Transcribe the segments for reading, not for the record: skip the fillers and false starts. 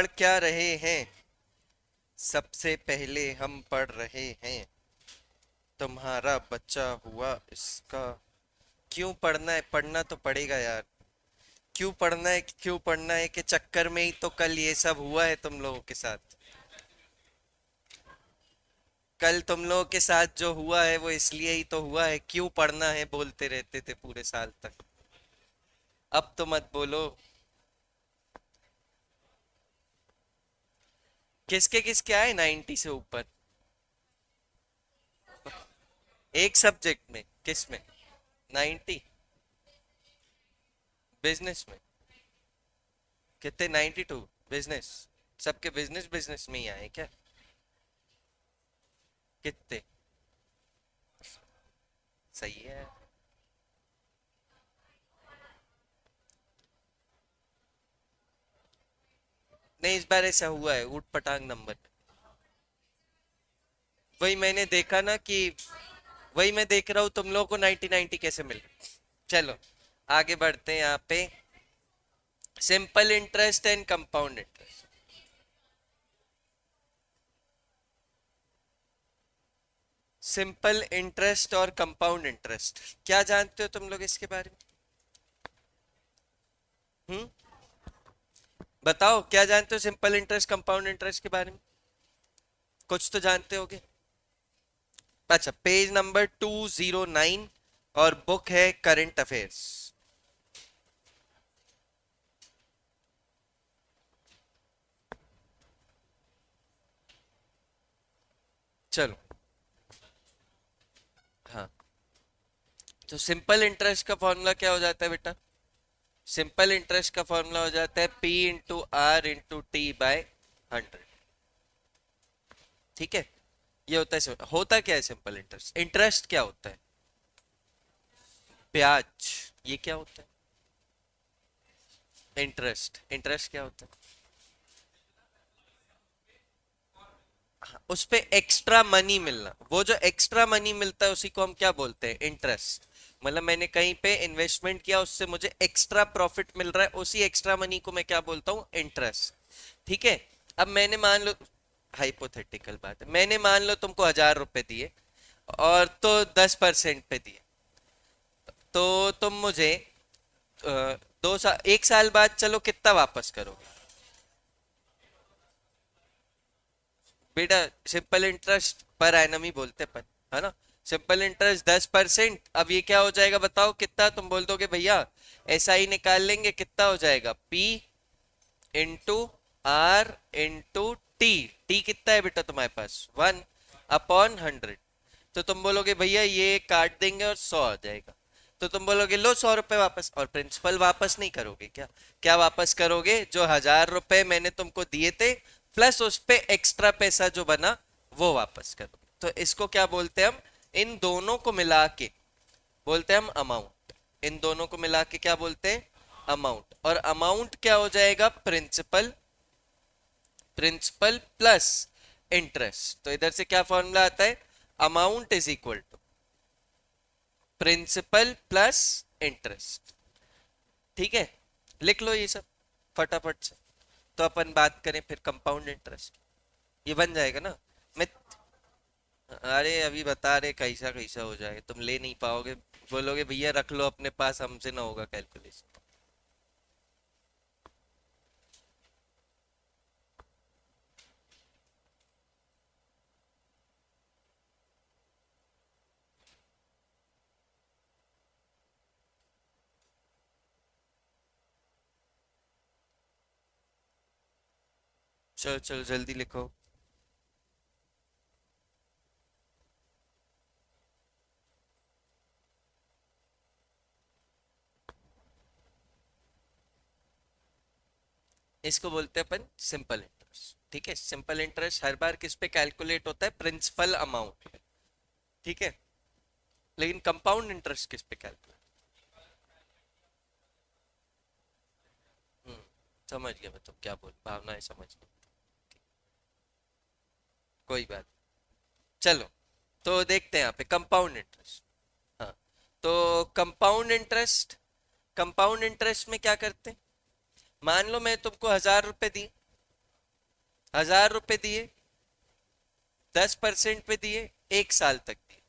पढ़ क्या रहे हैं? सबसे पहले हम पढ़ रहे हैं तुम्हारा बच्चा हुआ इसका। क्यों पढ़ना है? पढ़ना तो पड़ेगा यार। क्यों पढ़ना है? क्यों पढ़ना है के चक्कर में ही तो कल ये सब हुआ है तुम लोगों के साथ। कल तुम लोगों के साथ जो हुआ है वो इसलिए ही तो हुआ है। क्यों पढ़ना है बोलते रहते थे पूरे साल तक। अब तो मत बोलो। किसके किसके आए 90 से ऊपर? एक सब्जेक्ट में? किस में? 90? बिजनेस में? कितने? 92? बिजनेस? सबके बिजनेस बिजनेस में ही आए क्या? कितने? सही है। नहीं, इस बार ऐसा हुआ है ऊट पटांग नंबर। वही मैंने देखा ना कि वही मैं देख रहा हूँ तुम लोगों को 90 90 कैसे मिल। चलो आगे बढ़ते हैं यहाँ पे। Simple interest and compound interest. Simple interest और कंपाउंड इंटरेस्ट क्या जानते हो तुम लोग इसके बारे में? बताओ क्या जानते हो सिंपल इंटरेस्ट कंपाउंड इंटरेस्ट के बारे में? कुछ तो जानते होगे। अच्छा, पेज नंबर 209 और बुक है करंट अफेयर्स। चलो। हाँ, तो सिंपल इंटरेस्ट का फॉर्मूला क्या हो जाता है बेटा? सिंपल इंटरेस्ट का फॉर्मूला हो जाता है P into R into T by 100। ठीक है, ये होता है। होता क्या है सिंपल इंटरेस्ट? इंटरेस्ट क्या होता है? ब्याज। ये क्या होता है इंटरेस्ट? इंटरेस्ट क्या होता है? हाँ, उस पे एक्स्ट्रा मनी मिलना। वो जो एक्स्ट्रा मनी मिलता है उसी को हम क्या बोलते हैं? इंटरेस्ट। मतलब मैंने कहीं पे इन्वेस्टमेंट किया, उससे मुझे एक्स्ट्रा प्रॉफिट मिल रहा है, उसी एक्स्ट्रा मनी को मैं क्या बोलता हूँ? इंटरेस्ट। ठीक है। अब मैंने मान लो, हाइपोथेटिकल बात है, मैंने मान लो तुमको 1000 रुपए दिए और तो 10% पे दिए। तो तुम मुझे 2 साल, 1 साल बाद चलो कितना वापस करोगे? बेटा सिंपल इंटरेस्ट पर एनम ही बोलते अपन, है ना? Simple interest 10%। अब ये क्या हो जाएगा बताओ कितना? तुम बोल दोगे भैया ऐसा ही निकाल लेंगे, कितना हो जाएगा? P into R into T. T कितना है बेटा तुम्हारे पास? 1/100। तो तुम बोलोगे भैया ये काट देंगे और 100 आ जाएगा। तो तुम बोलोगे लो 100 रुपए वापस, और प्रिंसिपल वापस नहीं करोगे क्या? क्या वापस करोगे? जो 1000 रुपए मैंने तुमको दिए थे प्लस उस पे एक्स्ट्रा पैसा जो बना वो वापस करोगे। तो इसको क्या बोलते हैं हम? इन दोनों को मिला के बोलते हैं हम अमाउंट। इन दोनों को मिला के क्या बोलते हैं? अमाउंट। और अमाउंट क्या हो जाएगा? प्रिंसिपल। Principal plus interest. तो इधर से क्या फॉर्मूला आता है? Amount is equal to principal plus interest. ठीक है, लिख लो ये सब फटाफट से। तो अपन बात करें फिर कंपाउंड इंटरेस्ट। ये बन जाएगा ना? मैं, अरे अभी बता रहे कैसा कैसा हो जाएगा, तुम ले नहीं पाओगे। बोलोगे भैया रख लो अपने पास, हमसे ना होगा कैलकुलेशन। चलो चलो जल्दी लिखो। इसको बोलते हैं अपन सिंपल इंटरेस्ट। ठीक है, सिंपल इंटरेस्ट हर बार किस पे कैलकुलेट होता है? प्रिंसिपल अमाउंट पे। ठीक है, लेकिन कंपाउंड इंटरेस्ट किस पे कैलकुलेट? हम्म, समझ गया मैं तुम क्या बोल, भावनाएं समझ गई। कोई बात। चलो, तो देखते हैं यहाँ पे कंपाउंड इंटरेस्ट। हाँ, तो कंपाउंड इंटरेस्ट में क्या करते हैं? मान लो मैं तुमको 1000 रुपए दी, 1000 रुपए दिए, 10% पे दिए, 1 साल तक दिए,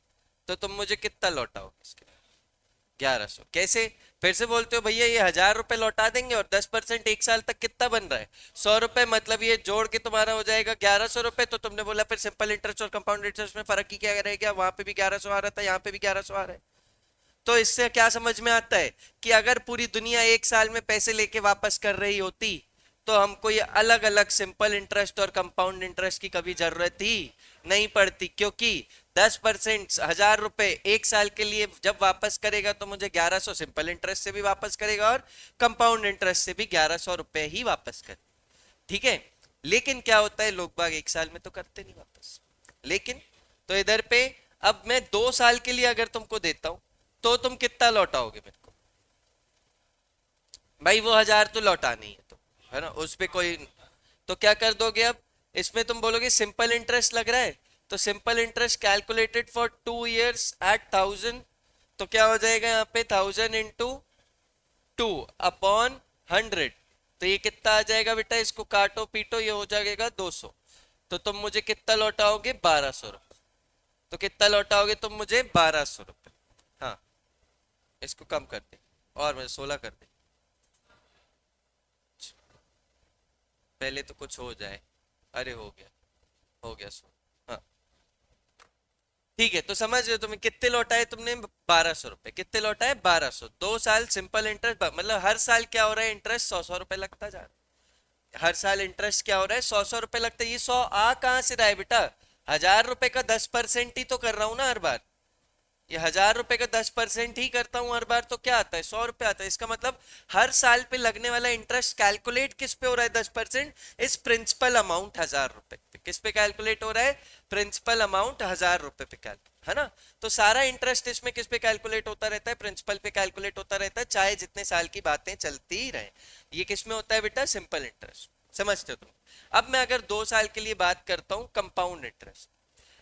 तो तुम मुझे कितना लौटाओगे इसके? 1100। कैसे? फिर से बोलते हो भैया ये 1000 रुपए लौटा देंगे और 10% 1 साल तक कितना बन रहा है? 100 रुपए, मतलब ये जोड़ के तुम्हारा हो जाएगा 1100 रुपए। तो तुमने बोला फिर सिंपल इंटरेस्ट और कंपाउंड इंटरेस्ट में फर्क ही क्या रह गया? वहां पे भी 1100 आ रहा था, यहाँ पे भी 1100 आ रहा है। तो इससे क्या समझ में आता है कि अगर पूरी दुनिया 1 साल में पैसे लेके वापस कर रही होती तो हमको ये अलग अलग सिंपल इंटरेस्ट और कंपाउंड इंटरेस्ट की कभी जरूरत ही नहीं पड़ती, क्योंकि 10% 1000 रुपए 1 साल के लिए जब वापस करेगा तो मुझे 1100 सिंपल इंटरेस्ट से भी वापस करेगा और कंपाउंड इंटरेस्ट से भी 1100 रुपए ही वापस कर। ठीक है। लेकिन क्या होता है, लोग बाग 1 साल में तो करते नहीं वापस। लेकिन तो इधर पे अब मैं 2 साल के लिए अगर तुमको देता हूं तो तुम कितना लौटाओगे मेरे को? भाई वो 1000 तो लौटानी है, तो है ना, उस पे कोई। तो क्या कर दोगे अब? इसमें तुम बोलोगे सिंपल इंटरेस्ट लग रहा है, तो simple interest calculated for 2 years at 1000। तो क्या हो जाएगा यहाँ पे? 1000 × 2 अपॉन 100। तो ये कितना आ जाएगा बेटा? इसको काटो पीटो, ये हो जाएगा 200। तो तुम मुझे कितना लौटाओगे? 1200 रुपये। तो कितना लौटाओगे तुम मुझे? 1200 रुपये। हाँ, इसको कम कर दे और मैं 16 कर दे। पहले तो कुछ हो जाए। अरे हो गया, हो गया 16। हाँ ठीक है। तो समझ रहे हो तुम्हें कितने लौटाए तुमने? 1200 रुपए। कितने लौटाए? 1200। 2 साल सिंपल इंटरेस्ट, मतलब हर साल क्या हो रहा है? इंटरेस्ट 100 100 रुपए लगता जा रहा है। हर साल इंटरेस्ट क्या हो रहा है? 100 100 रुपए लगता है। ये 100 आ कहां से रहा है बेटा? 1000 रुपए का 10% ही तो कर रहा हूं ना हर बार। ये 1000 रुपए का 10% ही करता हूं हर बार, तो क्या आता है? 100 रुपए आता है। इसका मतलब हर साल पे लगने वाला इंटरेस्ट कैलकुलेट किस पे हो रहा है? 10%। इस प्रिंसिपल अमाउंट 1000 रुपए पे किस पे कैलकुलेट हो रहा है? प्रिंसिपल अमाउंट 1000 रुपए पे कैलकुलेट, है ना। तो सारा इंटरेस्ट इसमें किस पे कैलकुलेट होता रहता है? प्रिंसिपल पे कैलकुलेट होता रहता है, चाहे जितने साल की बातें चलती ही रहे। ये किस में होता है बेटा? Simple interest. समझते हो तुम? अब मैं अगर 2 साल के लिए बात करता हूं कंपाउंड इंटरेस्ट,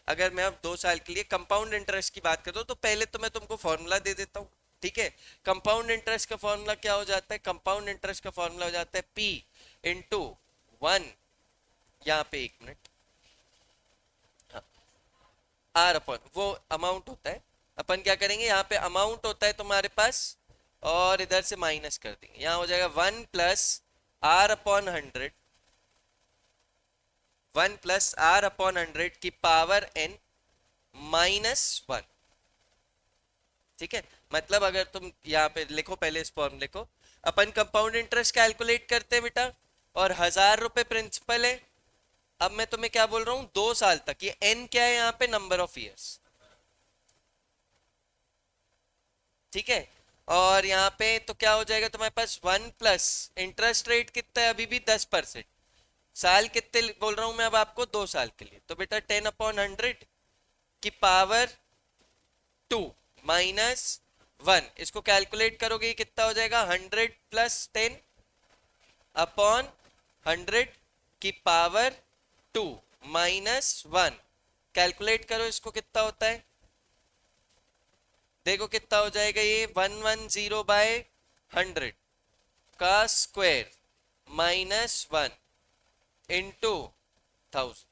अगर मैं अब 2 साल के लिए कंपाउंड इंटरेस्ट की बात करता हूँ तो पहले तो मैं तुमको फॉर्मूला दे देता हूँ। ठीक है। कंपाउंड इंटरेस्ट का फॉर्मूला क्या हो जाता है? कंपाउंड इंटरेस्ट का फॉर्मूला हो जाता है P इंटू 1, यहाँ पे 1 मिनट, हाँ, R अपॉन वो अमाउंट होता है। अपन क्या करेंगे, यहाँ पे अमाउंट होता है तुम्हारे पास और इधर से माइनस कर देंगे। यहाँ हो जाएगा 1 + R/100, 1 + R/100 की पावर n -1। ठीक है। मतलब अगर तुम यहाँ पे लिखो, पहले इस फॉर्मूले को, अपन कंपाउंड इंटरेस्ट कैलकुलेट करते हैं बेटा, और 1000 रुपए प्रिंसिपल है। अब मैं तुम्हें क्या बोल रहा हूँ? 2 साल तक। ये n क्या है यहाँ पे? Number of years. ठीक है। और यहाँ पे तो क्या हो जाएगा तुम्हारे पास? 1 + इंटरेस्ट रेट कितना है? अभी भी 10%। साल कितने बोल रहा हूं मैं अब आपको? 2 साल के लिए। तो बेटा 10/100 की पावर 2 -1। इसको कैलकुलेट करोगे ये कितना हो जाएगा? 100 + 10/100 की पावर 2 -1। कैलकुलेट करो इसको कितना होता है। देखो कितना हो जाएगा ये? 110/100 का स्क्वायर -1 इंटू 1000।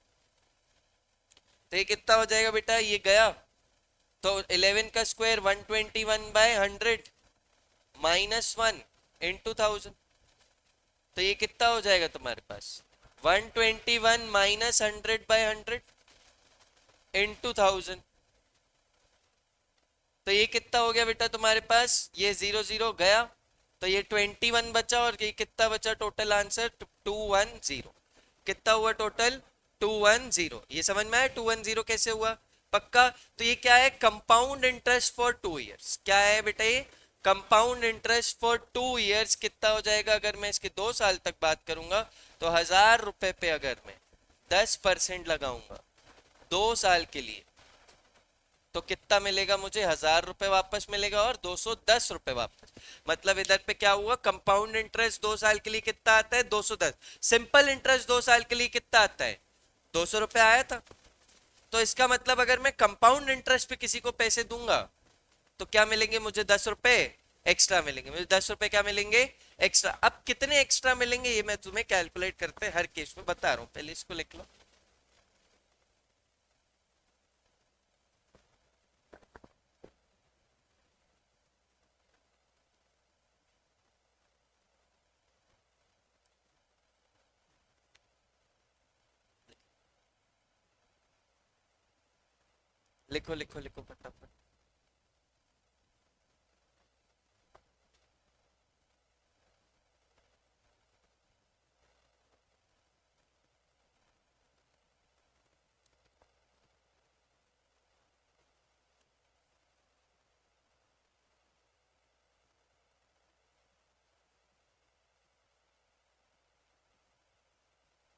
तो ये कितना हो जाएगा बेटा? ये गया तो 11 का स्क्वायर 121/100 -1 इंटू 1000। तो ये कितना हो जाएगा तुम्हारे पास? 121 -100/100 इंटू 1000। तो ये कितना हो गया बेटा तुम्हारे पास? ये 0 0 गया तो ये 21 बचा, और ये कितना बचा? Total answer 210। कितना हुआ टोटल? 210। ये समझ में आया 210 कैसे हुआ? पक्का? तो ये क्या है? Compound interest for 2 years। क्या है बेटा ये? Compound interest for 2 years। कितना हो जाएगा अगर मैं इसके 2 साल तक बात करूंगा? तो 1000 रुपए पे अगर मैं 10% लगाऊंगा 2 साल के लिए तो कितना मिलेगा मुझे? 1000 रुपए वापस मिलेगा और 210 रुपए वापस। मतलब इधर पे क्या हुआ? कंपाउंड इंटरेस्ट 2 साल के लिए कितना आता है? 210। सिंपल इंटरेस्ट 2 साल के लिए कितना आता है? 200 रुपए आया था। तो इसका मतलब अगर मैं कंपाउंड इंटरेस्ट पे किसी को पैसे दूंगा तो क्या मिलेंगे मुझे? 10 रुपए। एक्स्ट्रा मिलेंगे, मुझे 10 रुपए क्या मिलेंगे, एक्स्ट्रा। अब कितने एक्स्ट्रा मिलेंगे ये मैं तुम्हें कैलकुलेट करते हर केस में बता रहा हूँ, पहले इसको लिख लो। लिखो लिखो लिखो फटाफट।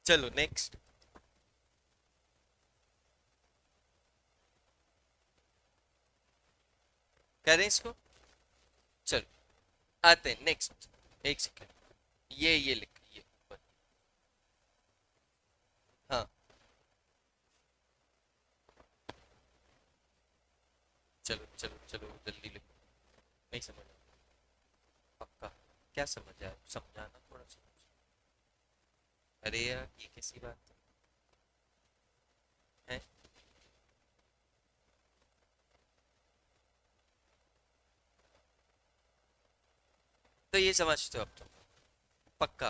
चलो नेक्स्ट। करें इसको, चलो आते हैं नेक्स्ट। एक सेकेंड, ये लिख ये ऊपर। हाँ चलो चलो चलो जल्दी लिखो, नहीं समझ आया। पक्का, क्या समझ आया समझाना थोड़ा सा। अरे यार ये कैसी बात है। तो ये समझते हो अब तो, पक्का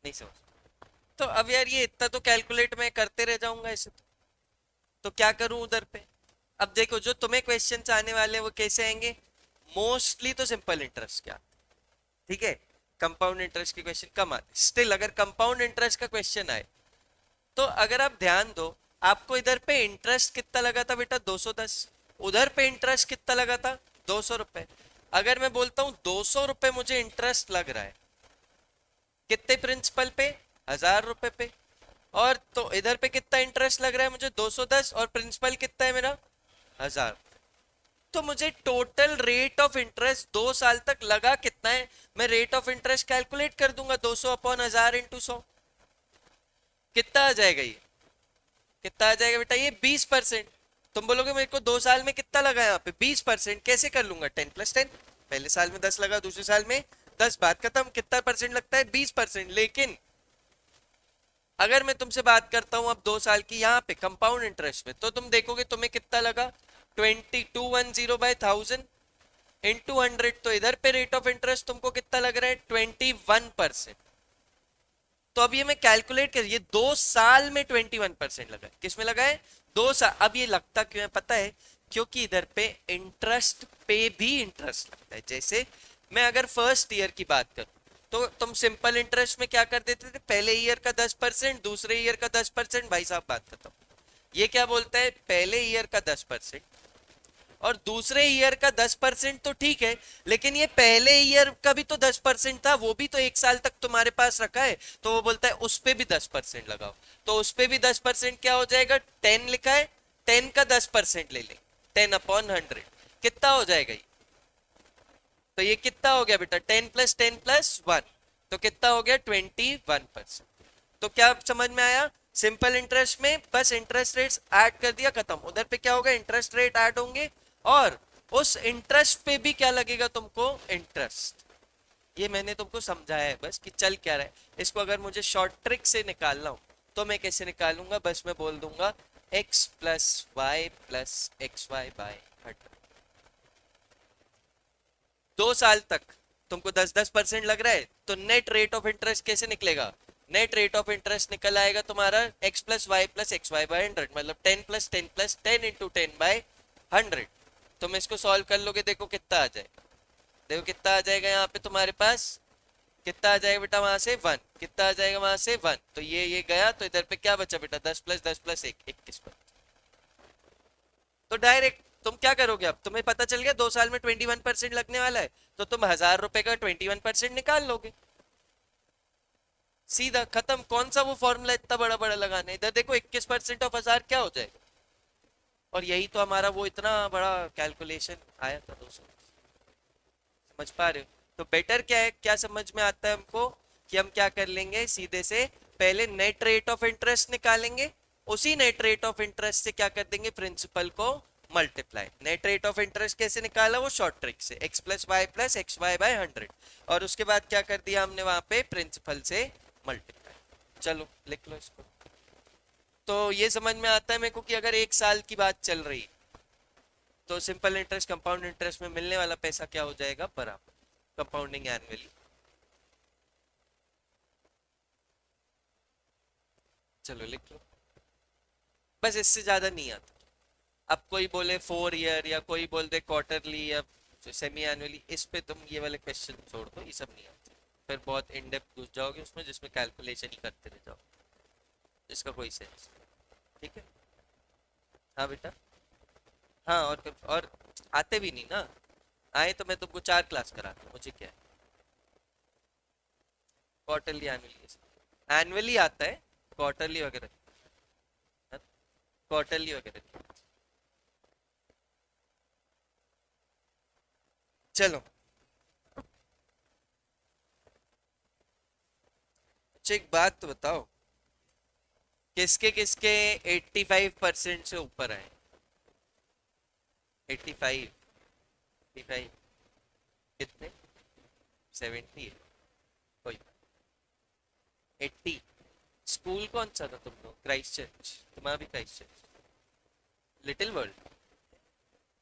नहीं समझ। तो अब यार ये इतना तो कैलकुलेट मैं करते रह जाऊंगा ऐसे तो क्या करूं उधर पे। अब देखो जो तुम्हें क्वेश्चंस आने वाले हैं वो कैसे आएंगे, मोस्टली तो सिंपल इंटरेस्ट क्या, ठीक है। कंपाउंड इंटरेस्ट के क्वेश्चन कम आते, स्टिल अगर कंपाउंड इंटरेस्ट का क्वेश्चन आए तो अगर आप ध्यान दो, आपको इधर पे इंटरेस्ट कितना लगा था बेटा 210, उधर पे इंटरेस्ट कितना लगा था 200 रुपए। अगर मैं बोलता हूं 200 रुपए मुझे इंटरेस्ट लग रहा है, कितने प्रिंसिपल पे, 1000 रुपए पे। और तो इधर पे कितना इंटरेस्ट लग रहा है मुझे 210, और प्रिंसिपल कितना है मेरा 1000। तो मुझे टोटल रेट ऑफ इंटरेस्ट 2 साल तक लगा कितना है, मैं रेट ऑफ इंटरेस्ट कैलकुलेट कर दूंगा 200/1000 इंटू 100। कितना आ जाएगा ये, कितना आ जाएगा बेटा ये 20%। तुम बोलोगे मेरे को 2 साल में कितना लगा यहाँ पे 20%, कैसे कर लूंगा 10+10, पहले साल में 10 लगा, दूसरे साल में 10, बात खत्म। कितना परसेंट लगता है 20%। लेकिन अगर मैं तुमसे बात करता हूं अब 2 साल की यहाँ पे कंपाउंड इंटरेस्ट में, तो तुम देखोगे तुम्हें कितना लगा 2210/1000 इंटू 100। तो इधर पे रेट ऑफ इंटरेस्ट तुमको कितना लग रहा है 21%। तो अब ये मैं कैलकुलेट कर, ये 2 साल में 21% लगा है, किसमें लगा है 2 साल। अब ये लगता क्यों है पता है, क्योंकि इधर पे इंटरेस्ट पे भी इंटरेस्ट लगता है। जैसे मैं अगर फर्स्ट ईयर की बात करूं तो तुम सिंपल इंटरेस्ट में क्या कर देते थे, पहले ईयर का 10%, दूसरे ईयर का 10%, भाई साहब बात खत्म। ये क्या बोलता है, पहले ईयर का 10% और दूसरे ईयर का 10% तो ठीक है, लेकिन ये पहले ईयर का भी तो 10% था, वो भी तो 1 साल तक तुम्हारे पास रखा है। तो वो बोलता है उस पे भी 10% लगाओ। तो उस पे भी 10% क्या हो जाएगा, 10 लिखा है, 10 का 10% ले ले, 10/100 कितना हो जाएगा ये। तो ये कितना हो गया बेटा 10+10+1, तो कितना हो गया 21%। तो क्या समझ में आया, सिंपल इंटरेस्ट में बस इंटरेस्ट रेट्स ऐड कर दिया, खत्म। उधर पे क्या होगा, इंटरेस्ट रेट ऐड होंगे और उस इंटरेस्ट पे भी क्या लगेगा तुमको, इंटरेस्ट। ये मैंने तुमको समझाया है बस कि चल क्या रहा है। इसको अगर मुझे शॉर्ट ट्रिक से निकालना हो तो मैं कैसे निकालूंगा, बस मैं बोल दूंगा x+y+xy/100। 2 साल तक तुमको 10-10% लग रहा है, तो नेट रेट ऑफ इंटरेस्ट कैसे निकलेगा, नेट रेट ऑफ इंटरेस्ट निकल आएगा तुम्हारा x+y+xy/100, मतलब 10+10+10 इंटू 10/100। तुम इसको सॉल्व कर लोगे, देखो कितना आ जाएगा, देखो कितना आ जाएगा यहाँ पे तुम्हारे पास, कितना आ जाएगा बेटा वहां से 1, कितना आ जाएगा वहां से 1, तो ये गया, तो इधर पे क्या बचा बेटा 10+10+1 21। तो डायरेक्ट तुम क्या करोगे, अब तुम्हें पता चल गया 2 साल में 21% लगने वाला है, तो तुम 1000 रुपए का 21% निकाल लोगे, सीधा खत्म। कौन सा वो फॉर्मूला इतना बड़ा बड़ा लगाना है, इधर देखो 21% ऑफ 1000 क्या हो जाएगा। और यही तो हमारा वो इतना बड़ा कैलकुलेशन आया था 200। समझ पा रहे हो, तो बेटर क्या है, क्या समझ में आता है हमको, कि हम क्या कर लेंगे सीधे से, पहले नेट रेट ऑफ इंटरेस्ट निकालेंगे, उसी नेट रेट ऑफ इंटरेस्ट से क्या कर देंगे प्रिंसिपल को multiply. Net rate of interest कैसे निकाला? वो शॉर्ट ट्रिक से, x+y+xy/100, और उसके बाद क्या कर दिया हमने वहां पे? प्रिंसिपल से मल्टीप्लाई। चलो लिख लो इसको। तो ये समझ में आता है मेरे को कि अगर एक साल की बात चल रही तो सिंपल इंटरेस्ट कंपाउंड इंटरेस्ट में मिलने वाला पैसा क्या हो जाएगा? बराबर, कंपाउंडिंग एनुअली। चलो लिख लो, बस इससे ज्यादा नहीं आता। अब कोई बोले 4 ईयर या कोई बोल दे क्वार्टरली या सेमी एनुअली, इस पे तुम ये वाले क्वेश्चन छोड़ दो, ये सब नहीं आते। फिर बहुत इन डेप्थ घुस जाओगे उसमें जिसमें कैलकुलेशन ही करते रह जाओ, इसका कोई सेंस। ठीक है। हाँ बेटा। हाँ, और आते भी नहीं ना, आए तो मैं तुमको 4 क्लास कराता हूँ, मुझे क्या है। क्वार्टरली एनुअली, एनुअली आता है, क्वार्टरली वगैरह, क्वार्टरली वगैरह। चलो, अच्छा एक बात तो बताओ, किसके किसके 85% से ऊपर आए? 85, 85 कितने? 70 है, कोई 80। स्कूल कौन सा था तुम लोग? Christ church? तुम्हारा भी क्राइस्ट चर्च? Little world?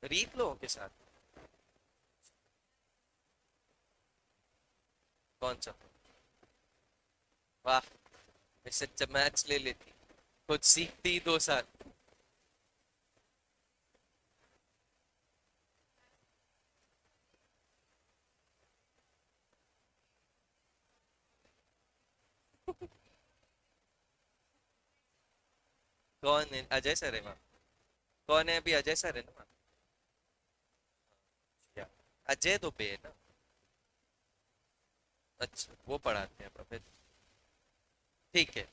रीत लोगों के साथ? कौन सा? वाह, इससे अच्छा मैथ्स ले लेती, खुद सीखती 2 साल। कौन है? अजय सर है वहाँ? कौन है अभी? अजय सर है ना वहाँ? क्या, अजय दुबे है ना? अच्छा, वो पढ़ाते हैं फिर। ठीक है,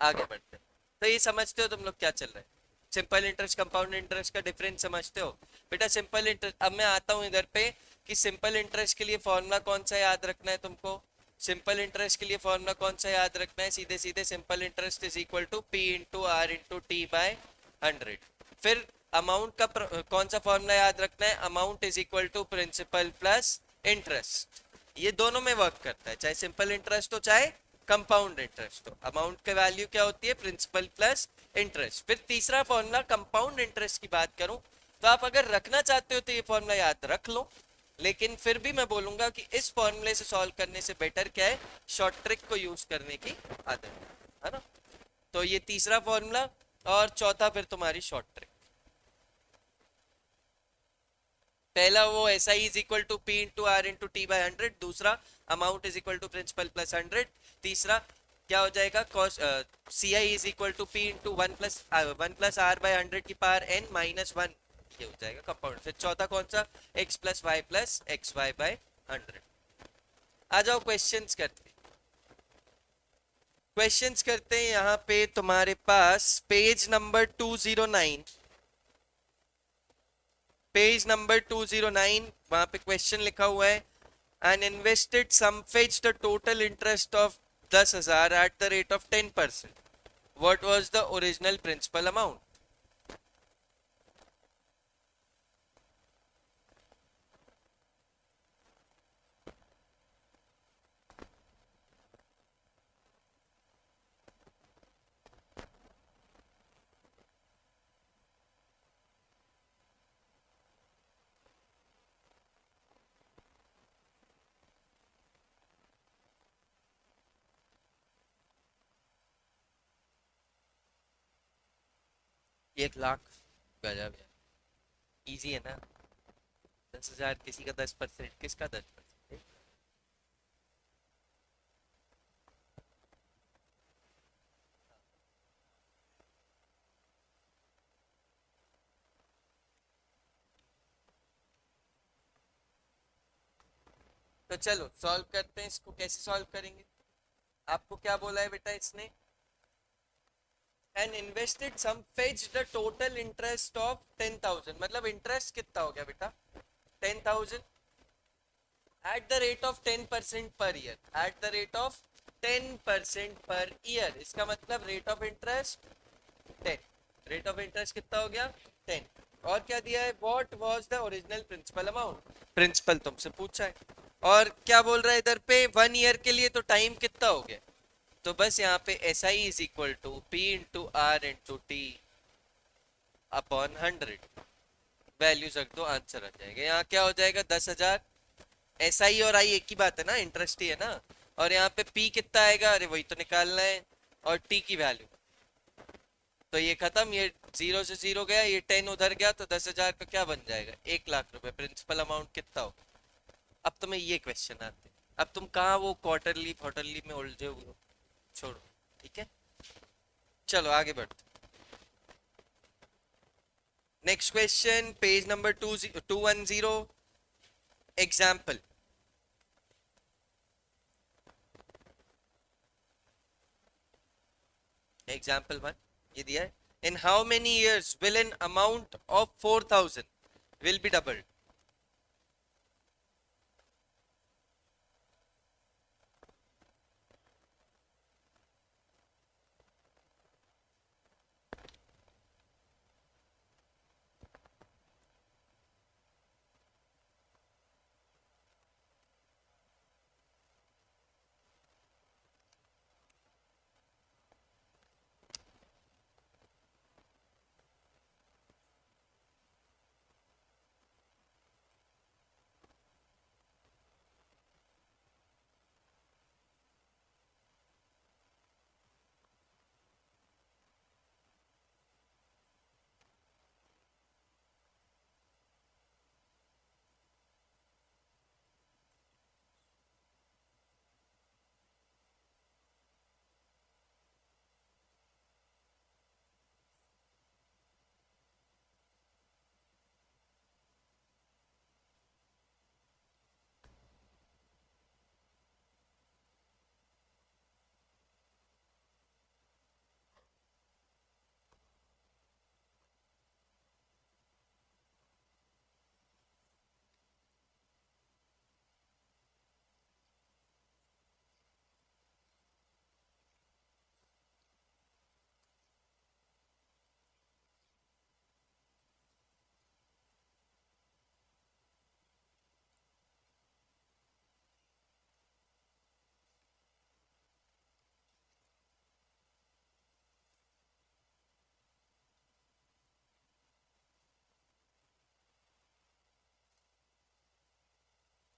आगे बढ़ते हैं। तो ये समझते हो तुम लोग क्या चल रहा है? सिंपल इंटरेस्ट कंपाउंड इंटरेस्ट का डिफरेंस समझते हो? बेटा सिंपल इंटरेस्ट, अब मैं आता हूँ इधर पे कि सिंपल इंटरेस्ट के लिए फॉर्मूला कौन सा याद रखना है तुमको? सिंपल इंटरेस्ट के लिए फॉर्मूला कौन सा याद रखना है? सीधे सीधे simple interest is equal to P into R into T by 100। फिर अमाउंट का कौन सा फॉर्मूला याद रखना है? Amount is equal to principal plus interest. ये दोनों में वर्क करता है, चाहे सिंपल इंटरेस्ट हो चाहे कंपाउंड इंटरेस्ट हो। अमाउंट का वैल्यू क्या होती है? Principal plus interest. फिर तीसरा फॉर्मूला कंपाउंड इंटरेस्ट की बात करूं तो आप अगर रखना चाहते हो तो ये फॉर्मूला याद रख लो, लेकिन फिर भी मैं बोलूंगा कि इस फॉर्मूले से सॉल्व करने से बेटर क्या है? शॉर्ट ट्रिक को यूज करने की आदत है ना? तो ये तीसरा फॉर्मूला, और चौथा फिर तुम्हारी शॉर्ट ट्रिक। पहला वो S I is equal to P into R into T by 100, दूसरा amount is equal to principal plus 100, तीसरा क्या हो जाएगा? Cos C I is equal to P into one plus R by 100 की power N minus 1, ये हो जाएगा compound. फिर चौथा कौन सा? X plus X Y by 100। आ जाओ क्वेश्चंस करते, क्वेश्चंस करते हैं। यहाँ पे तुम्हारे पास पेज नंबर 209, पेज नंबर 209, वहां पे क्वेश्चन लिखा हुआ है, an invested sum fetch the total interest of 10,000 at the rate of 10%, what was the original principal amount? एक लाख? गजब है, इजी है ना? 10,000 किसी का 10%, किसका 10%? तो चलो सॉल्व करते हैं इसको। कैसे सॉल्व करेंगे? आपको क्या बोला है बेटा इसने? And invested sum fetch the total interest of 10,000, मतलब इंटरेस्ट कितना हो गया बेटा? 10,000 at the rate of 10% per year, at the rate of 10% per year. इसका मतलब rate of interest 10, rate of interest कितना हो गया? 10। और क्या दिया है, what was the original principal amount, principal तुमसे पूछा है। और क्या बोल रहा है इधर पे, 1 ईयर के लिए, तो टाइम कितना हो गया, तो बस यहाँ पे S I is equal to P into R into T upon 100, values रख दो, आंसर आ जाएगा। यहाँ क्या हो जाएगा, 10,000। एस आई और आई एक ही बात है ना, इंटरेस्ट ही है ना। और यहाँ पे पी कितना आएगा, अरे वही तो निकालना है, और टी की वैल्यू, तो ये खत्म, ये 0 से 0 गया, ये 10 उधर गया, तो 10,000 का क्या बन जाएगा, 1 लाख रुपए। प्रिंसिपल अमाउंट कितना होगा। अब तुम्हें ये क्वेश्चन आते, अब तुम कहाँ वो क्वार्टरली क्वार्टरली में उलझे हुए हो, छोड़ो, ठीक है। चलो आगे बढ़ते। Next question, page number 210, example. Example 1 ये दिया है, in how many years will an amount of 4,000 will be doubled.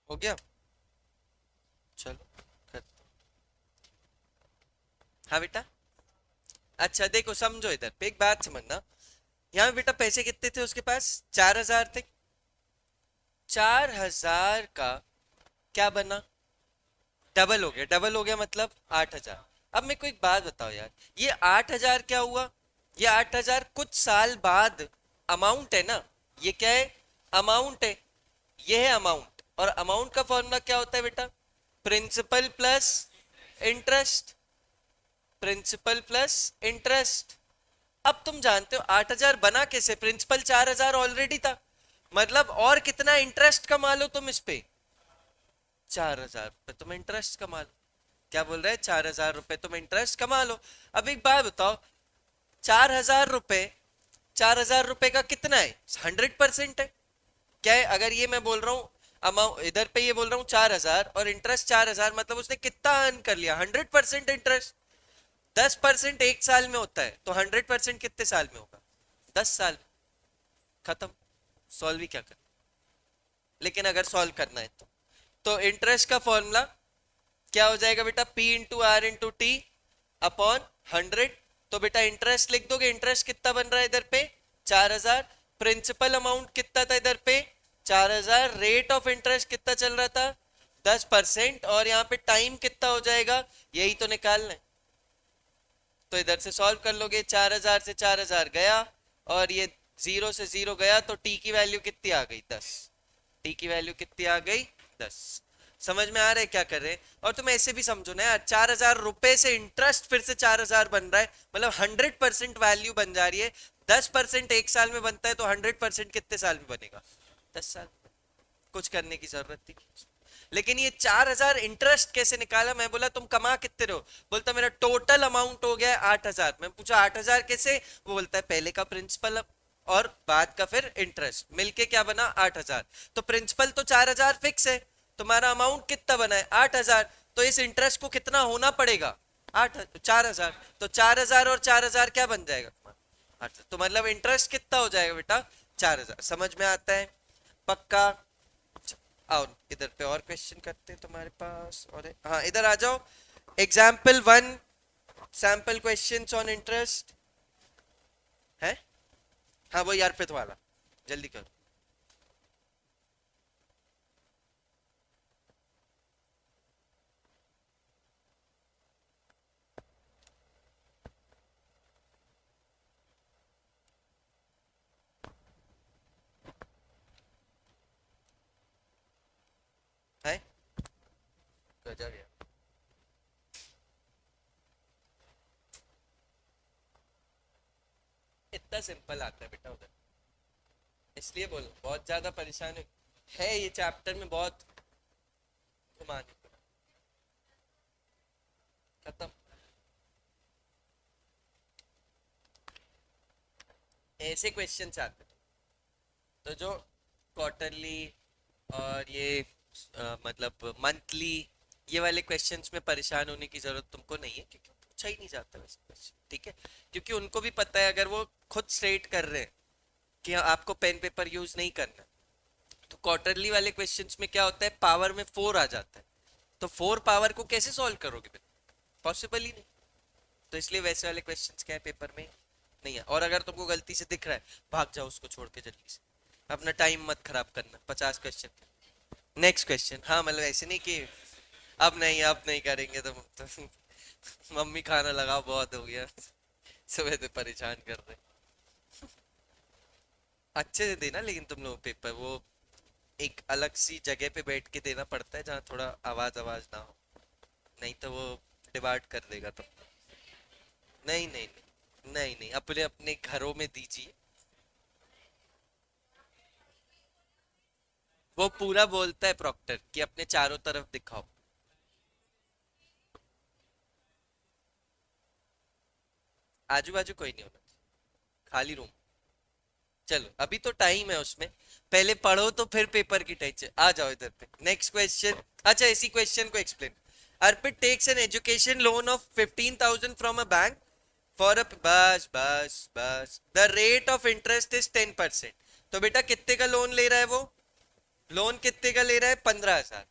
हो गया, चलो कर। हाँ बेटा, अच्छा देखो समझो, इधर पे एक बात समझना, यहाँ पे बेटा पैसे कितने थे उसके पास, 4,000 थे। 4,000 का क्या बना, डबल हो गया, डबल हो गया मतलब 8,000। अब मेरे को एक बात बताओ यार, ये 8,000 क्या हुआ, ये 8,000 कुछ साल बाद अमाउंट है ना, ये क्या है, अमाउंट है, ये है अमाउंट। और अमाउंट का फॉर्मूला क्या होता है बेटा, principal plus interest, principal plus interest. अब तुम जानते हो 8,000 बना कैसे, प्रिंसिपल 4,000 ऑलरेडी था, मतलब और कितना इंटरेस्ट कमा लो तुम इस पे, 4,000 रुपए तुम इंटरेस्ट कमा लो। क्या बोल रहे हैं, 4,000 रुपए तुम इंटरेस्ट कमा लो। अब एक बात बताओ, 4,000 रुपए, 4,000 रुपए का कितना है, 100% है। क्या है, अगर ये मैं बोल रहा हूँ अमाउंट, इधर पे ये बोल रहा हूँ 4,000 और इंटरेस्ट 4,000, मतलब उसने कितना अर्न कर लिया, 100% इंटरेस्ट। 10% एक साल में होता है, तो 100% कितने साल में होगा, 10 साल। खत्म, सॉल्व ही क्या कर, लेकिन अगर सॉल्व करना है तो इंटरेस्ट का फॉर्मूला क्या हो जाएगा बेटा, P into R into T upon 100। तो बेटा इंटरेस्ट लिख दोगे, इंटरेस्ट कितना बन रहा है इधर पे, 4,000। प्रिंसिपल अमाउंट कितना था इधर पे, 4,000। रेट ऑफ इंटरेस्ट कितना चल रहा था, 10%। और यहाँ पे टाइम कितना हो जाएगा, यही तो निकालना है। तो इधर से सॉल्व कर लोगे, 4,000 से 4,000 गया, और ये 0 से 0 गया, तो टी की वैल्यू कितनी आ गई, 10। टी की वैल्यू कितनी आ गई, 10। समझ में आ रहा है क्या कर रहे हैं। और तुम ऐसे भी समझो ना यार, 4,000 रुपए से इंटरेस्ट फिर से 4,000 बन रहा है, मतलब 100% वैल्यू बन जा रही है। 10% एक साल में बनता है, तो 100% कितने साल में बनेगा, 10 साल। कुछ करने की जरूरत थी। लेकिन ये 4,000 इंटरेस्ट कैसे निकाला, मैं बोला तुम कमा कितने रहो, बोलता मेरा टोटल अमाउंट हो गया है 8,000। मैं पूछा 8,000 कैसे, वो बोलता है पहले का प्रिंसिपल और बाद का फिर इंटरेस्ट मिलके क्या बना 8,000। तो प्रिंसिपल तो 4,000 फिक्स है, तुम्हारा अमाउंट कितना बना है 8,000। तो इस इंटरेस्ट को कितना होना पड़ेगा 4,000। तो 4,000 और 4,000 क्या बन जाएगा तुम्हारा 8,000। तो मतलब इंटरेस्ट कितना हो जाएगा बेटा 4,000। समझ में आता है पक्का। आओ इधर पे और क्वेश्चन करते हैं तुम्हारे पास। और हाँ इधर आ जाओ। Example 1 sample questions on interest है। हाँ वो यार अर्पित वाला जल्दी करो। है गजब यार। इतना सिंपल आता है बेटा उधर, इसलिए बोलो बहुत ज्यादा परेशान है ये चैप्टर में बहुत घुमाने को। खत्म। ऐसे क्वेश्चंस आते हैं। तो जो क्वार्टरली और ये मतलब मंथली ये वाले क्वेश्चंस में परेशान होने की जरूरत तुमको नहीं है, क्योंकि पूछा ही नहीं जाता वैसे क्वेश्चन, ठीक है। क्योंकि उनको भी पता है अगर वो खुद स्टेट कर रहे हैं कि आपको पेन पेपर यूज नहीं करना, तो क्वार्टरली वाले क्वेश्चंस में क्या होता है पावर में 4 आ जाता है। तो 4 पावर को कैसे सॉल्व करोगे, पॉसिबल ही नहीं। तो इसलिए वैसे वाले क्वेश्चंस क्या है पेपर में नहीं है। और अगर तुमको गलती से दिख रहा है भाग जाओ उसको छोड़ के जल्दी से, अपना टाइम मत खराब करना 50 क्वेश्चन। Next question. हाँ मतलब ऐसे नहीं कि अब नहीं करेंगे तो मम्मी खाना लगाओ बहुत हो गया, सुबह से परेशान कर रहे। अच्छे से देना लेकिन तुम लोग पेपर वो एक अलग सी जगह पे बैठ के देना पड़ता है जहाँ थोड़ा आवाज आवाज ना हो, नहीं तो वो डिवाइड कर देगा तुम। नहीं नहीं नहीं नहीं नहीं अपने अपने घरों में दीजिए। वो पूरा बोलता है प्रॉक्टर कि अपने चारों तरफ दिखाओ। आजू बाजू कोई नहीं होना, खाली रूम। चलो अभी तो टाइम है उसमें, पहले पढ़ो तो फिर पेपर की टेंशन। आ जाओ इधर पे नेक्स्ट क्वेश्चन। अच्छा इसी क्वेश्चन को explain. Arpit takes an education loan of 15,000 from a bank for a बस बस बस the rate of interest is 10%। तो बेटा कितने का लोन ले रहा है वो, लोन कितने का ले रहा है 15,000।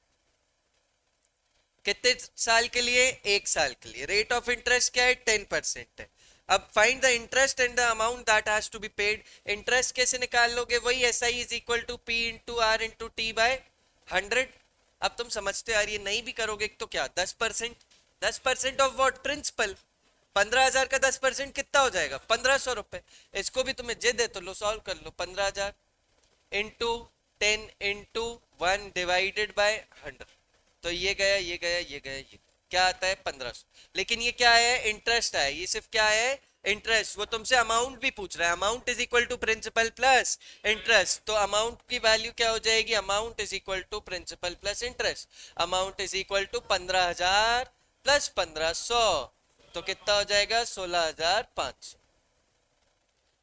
कितने साल के लिए, 1 साल के लिए। रेट ऑफ इंटरेस्ट क्या है 10% है। अब find the interest and the amount that has to be paid. इंटरेस्ट कैसे निकाल लोगे, वही S I is equal to P into R into T by 100। अब तुम समझते हो यार ये नहीं भी करोगे तो क्या 10%। 10% ऑफ व्हाट प्रिंसिपल। 15,000 का 10% कितना हो जाएगा 1,500 रुपए। इसको भी तुम्हें जे दे तो लो सॉल्व कर लो। 15,000 इंटू 10 इंटू 1 डिवाइडेड बाय 100। तो ये गया ये गया ये गया ये क्या आता है 1,500। लेकिन ये क्या है इंटरेस्ट है, ये सिर्फ क्या है इंटरेस्ट। वो तुमसे अमाउंट भी पूछ रहा है, amount is equal to principal plus interest. तो अमाउंट की वैल्यू क्या हो जाएगी, amount is equal to principal plus interest. Amount is equal to 15,000 plus 1,500। तो कितना हो जाएगा 16,500।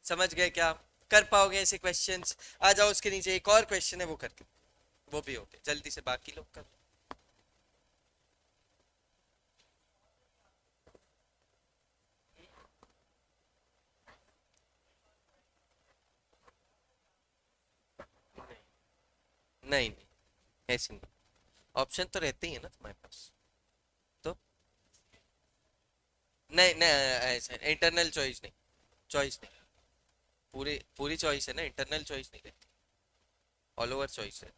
समझ गए क्या, कर पाओगे ऐसे क्वेश्चंस। आ जाओ उसके नीचे एक और क्वेश्चन है वो करके, वो भी हो गया जल्दी से बाकी लोग कर। नहीं नहीं ऐसे नहीं, ऑप्शन तो रहते ही है ना तुम्हारे पास। तो नहीं नहीं ऐसे इंटरनल चॉइस नहीं, चॉइस नहीं। पूरी पूरी चॉइस है ना, इंटरनल चॉइस नहीं रहती, ऑल ओवर चॉइस है।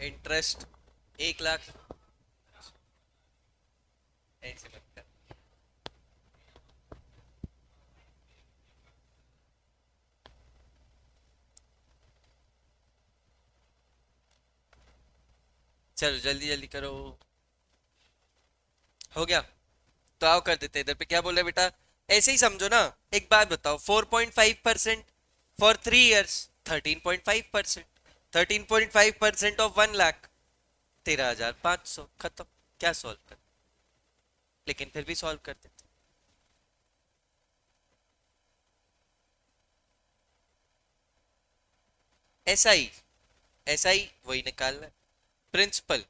इंटरेस्ट 1 लाख, ऐसे मत कर। चलो जल्दी जल्दी करो। हो गया। तो आओ कर देते हैं। इधर पे क्या बोल रहे बेटा, ऐसे ही समझो ना। एक बात बताओ, 4.5% फॉर 3 ईयर्स, 13.5%। 13.5% ऑफ 1 लाख, 13,500, खत्म। क्या सॉल्व कर, लेकिन फिर भी सॉल्व कर देते। ऐसा ही, ऐसा ही वही निकालना है। Principal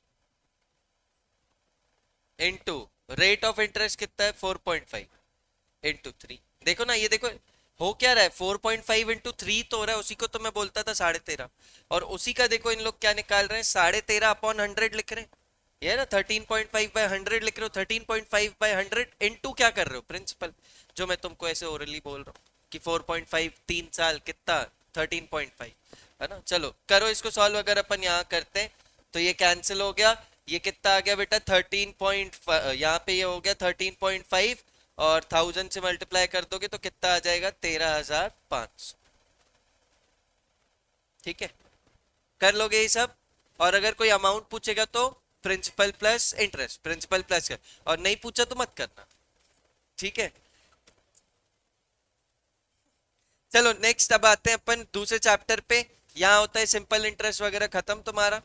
into rate of interest कितना है, 4.5 इंटू 3। देखो ना, ये देखो हो क्या रहा है, 4.5 इंटू 3 तो हो रहा है, उसी को तो मैं बोलता था 13.5। और उसी का देखो इन लोग क्या निकाल रहे हैं, 13.5/100 लिख रहे हैं। ये है ना, 13.5/100 लिख रहे हो, 13.5/100 इंटू क्या कर रहे हो, प्रिंसिपल। जो मैं तुमको ऐसे ओरली बोल रहा हूँ कि 4.5 3 साल कितना, 13.5, है ना। चलो करो इसको सॉल्व। अगर अपन यहाँ करते हैं तो ये कैंसिल हो गया। ये कितना आ गया बेटा, 13. यहाँ पे ये हो गया 13.5, और 1000 से मल्टीप्लाई कर दोगे तो कितना आ जाएगा, 13,500। ठीक है, कर लोगे ये सब। और अगर कोई अमाउंट पूछेगा तो principal plus interest, principal plus कर, और नहीं पूछा तो मत करना। ठीक है, चलो नेक्स्ट अब आते हैं अपन दूसरे चैप्टर पे। यहाँ होता है सिंपल इंटरेस्ट वगैरह, खत्म तुम्हारा।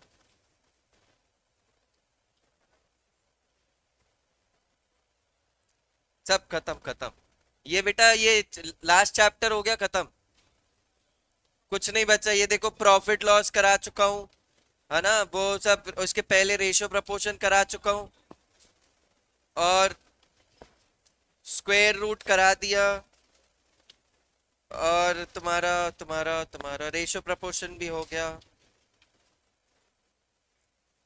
सब खत्म खत्म। ये बेटा ये लास्ट चैप्टर हो गया खत्म। कुछ नहीं बचा। ये देखो प्रॉफिट लॉस करा चुका हूँ, है ना, वो सब। उसके पहले रेशियो प्रपोर्शन करा चुका हूँ, और स्क्वायर रूट करा दिया, और तुम्हारा तुम्हारा तुम्हारा रेशियो प्रपोर्शन भी हो गया,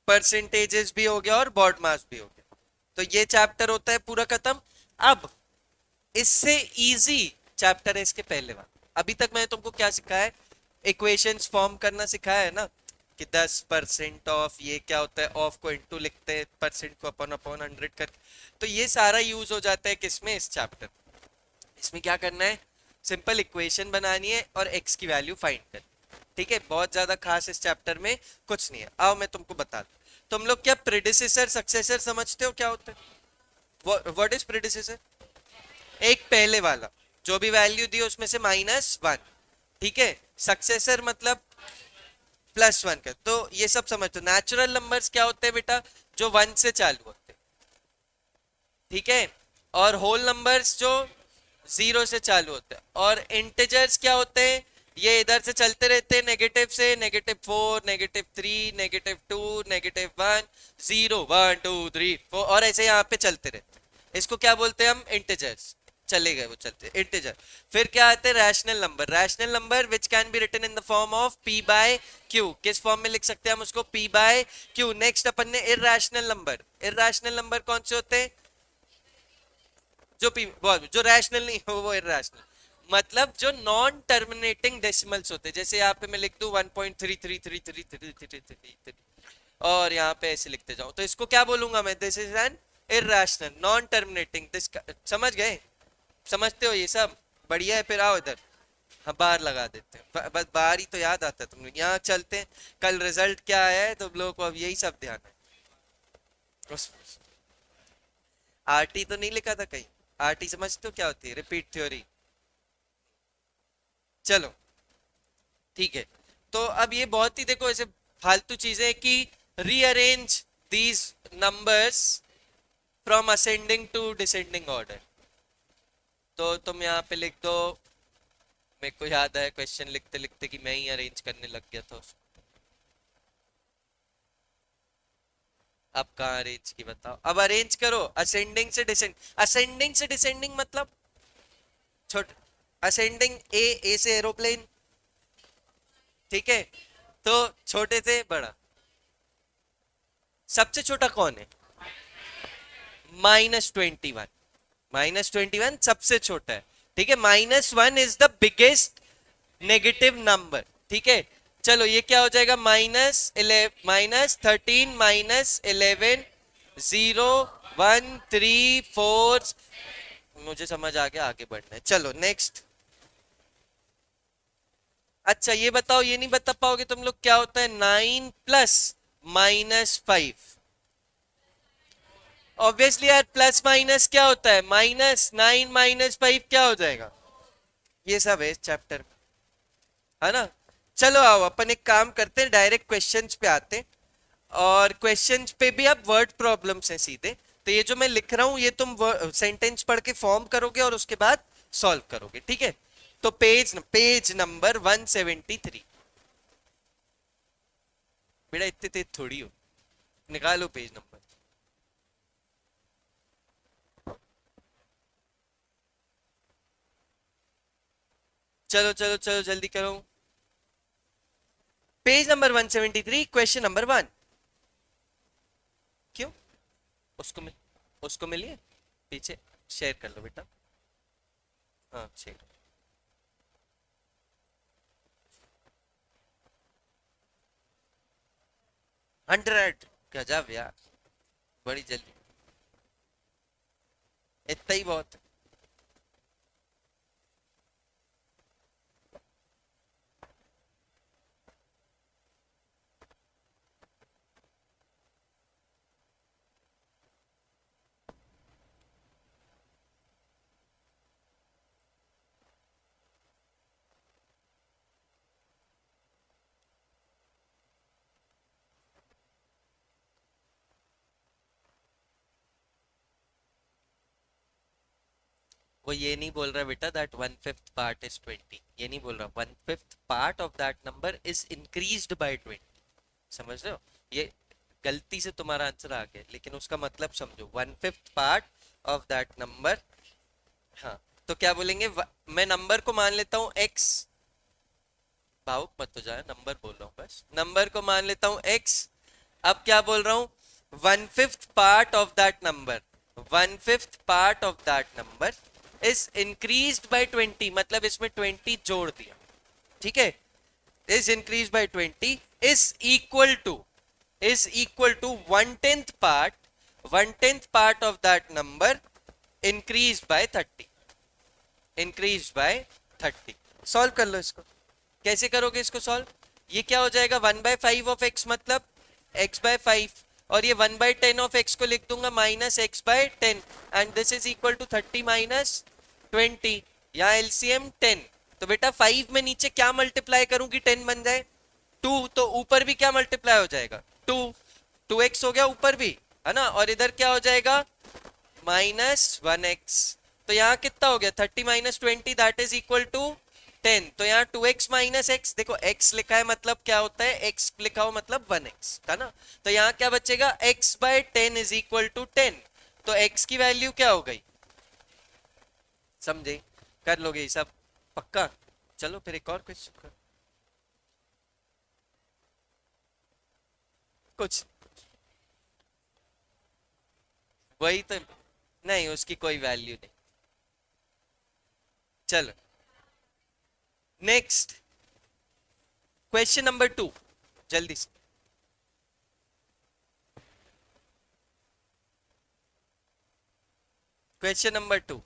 परसेंटेजेस भी हो गया, और बॉड मास भी हो गया। तो ये चैप्टर होता है पूरा खत्म। अब इससे इजी चैप्टर है इसके पहले वाला। अभी तक मैंने तुमको क्या सिखाया है, इक्वेशंस फॉर्म करना सिखाया है ना, कि 10% ऑफ ये क्या होता है, ऑफ को इनटू लिखते हैं, परसेंट को अपॉन अपॉन 100 करके। तो ये सारा यूज हो जाता है किसमें, इस चैप्टर। इसमें क्या करना है, सिंपल इक्वेशन बनानी है और एक्स की वैल्यू फाइंड करनी। ठीक है, बहुत ज्यादा खास इस चैप्टर में कुछ नहीं है। आओ मैं तुमको बता दूं। तुम लोग क्या प्रेडिसेसर सक्सेसर समझते हो क्या होता है, व्हाट इज प्रेडिसेसर। एक पहले वाला, जो भी वैल्यू दी उसमें से -1। ठीक है, सक्सेसर मतलब +1 का। तो ये सब समझते हो। नेचुरल नंबर्स क्या होते हैं बेटा, जो 1 से चालू होते हैं। ठीक है, और होल नंबर्स जो 0 से चालू होते हैं। और इंटीजर्स क्या होते हैं, ये इधर से चलते रहते हैं, नेगेटिव से, -4, -3, -2, -1, 0, 1 2 3 4, और ऐसे यहाँ पे चलते रहते हैं। इसको क्या बोलते हैं हम, इंटीजर्स। चले गए वो चलते इंटीजर। फिर क्या आते हैं, rational number. Rational number which can be written in the form of p/q। किस फॉर्म में लिख सकते हैं हम उसको, p/q। नेक्स्ट अपन ने इरैशनल नंबर। इरैशनल नंबर कौन से होते हैं, जो पी जो रैशनल नहीं हो वो इरैशनल। मतलब जो नॉन टर्मिनेटिंग डेसिमल्स होते हैं। जैसे यहाँ पे मैं लिख दूं 1.333333, और यहाँ पे ऐसे लिखते जाऊं, तो इसको क्या बोलूंगा मैं, this is an irrational non terminating. समझ गए, समझते हो ये सब, बढ़िया है। फिर आओ इधर, हाँ बाहर लगा देते हैं। बस बाहर ही तो याद आता है तुम लोग। यहाँ चलते हैं, कल रिजल्ट क्या आया है तुम लोगों को, अब यही सब ध्यान है। आरटी तो नहीं लिखा था कहीं, आरटी समझते हो क्या होती है, रिपीट थ्योरी। चलो ठीक है। तो अब ये बहुत ही देखो ऐसे फालतू चीजें कि rearrange these numbers from ascending to descending order. तो तुम यहाँ पे लिख दो, मेरे को याद है क्वेश्चन लिखते लिखते कि मैं ही अरेंज करने लग गया था उसको। अब कहाँ अरेंज की बताओ, अब अरेंज करो असेंडिंग से डिसेंडिंग। असेंडिंग से डिसेंडिंग मतलब छोटे, असेंडिंग ए से एरोप्लेन। ठीक है, तो छोटे से बड़ा, सबसे छोटा कौन है, -21। -21 सबसे छोटा है। ठीक है, -1 is the biggest negative number. ठीक है, चलो ये क्या हो जाएगा, -13 -11 0 1 3 4। मुझे समझ आ गया, आगे बढ़ना है, चलो नेक्स्ट। अच्छा ये बताओ, ये नहीं बता पाओगे तुम लोग, क्या होता है 9 प्लस -5? ऑब्वियसली यार, प्लस माइनस क्या होता है, -9 - 5 क्या हो जाएगा? ये सब है इस चैप्टर में, है ना। चलो आओ अपन एक काम करते हैं, डायरेक्ट क्वेश्चंस पे आते हैं। और क्वेश्चंस पे भी अब वर्ड प्रॉब्लम्स हैं सीधे। तो ये जो मैं लिख रहा हूं ये तुम सेंटेंस पढ़ के फॉर्म करोगे और उसके बाद सॉल्व करोगे, ठीक है। तो पेज पेज नंबर 173। बेटा इतने तेज थोड़ी हो, निकालो पेज नंबर। चलो चलो चलो जल्दी करो। Page number 173, question number 1। क्यों? उसको मिल उसको मिलिए पीछे, शेयर कर लो बेटा। हाँ शेयर। 100, गजब यार, बड़ी जल्दी, इतना ही बहुत है। वो ये नहीं बोल रहा बेटा दैट 1/5 पार्ट इज 20, ये नहीं बोल रहा, 1/5 part of that number is increased by 20। समझ रहे हो? ये गलती से तुम्हारा आंसर आ गया, लेकिन उसका मतलब समझो, 1/5 पार्ट ऑफ दैट नंबर। हाँ, तो क्या बोलेंगे, मैं नंबर को मान लेता हूँ x। भावुक मत हो जाए, नंबर बोल रहा हूँ, बस नंबर को मान लेता हूँ x। अब क्या बोल रहा हूँ, 1/5 part of that number, 1/5 part of that number is increased by 20, मतलब इसमें 20 जोड़ दिया, ठीक है। Is increase by 20 is equal to 1/10 part of that number increase by 30, increase by 30। Solve कर लो इसको। कैसे करोगे इसको सॉल्व? ये क्या हो जाएगा, 1/5 ऑफ एक्स, मतलब x/5। और ये 1/10 ऑफ एक्स को लिख दूंगा -x/10, and this is equal to 30 -20। यहाँ एलसीएम 10। तो बेटा 5 में नीचे क्या मल्टीप्लाई करूं कि 10 बन जाए? 2। तो ऊपर भी क्या मल्टीप्लाई हो जाएगा? 2। 2x हो गया ऊपर भी, है ना, और इधर क्या हो जाएगा, -1x। तो यहाँ कितना हो गया, 30 -20, दैट इज इक्वल टू 10। तो यहाँ 2x -x, देखो x लिखा है मतलब क्या होता है, x लिखा हो मतलब 1x, है ना। तो यहाँ क्या बचेगा, x/10 इज इक्वल टू 10। तो x की वैल्यू क्या हो गई, समझे? कर लोगे ये सब पक्का? चलो फिर एक और क्वेश्चन। कुछ वही तो, नहीं उसकी कोई वैल्यू नहीं। चलो नेक्स्ट, क्वेश्चन नंबर 2, जल्दी से। Question number 2।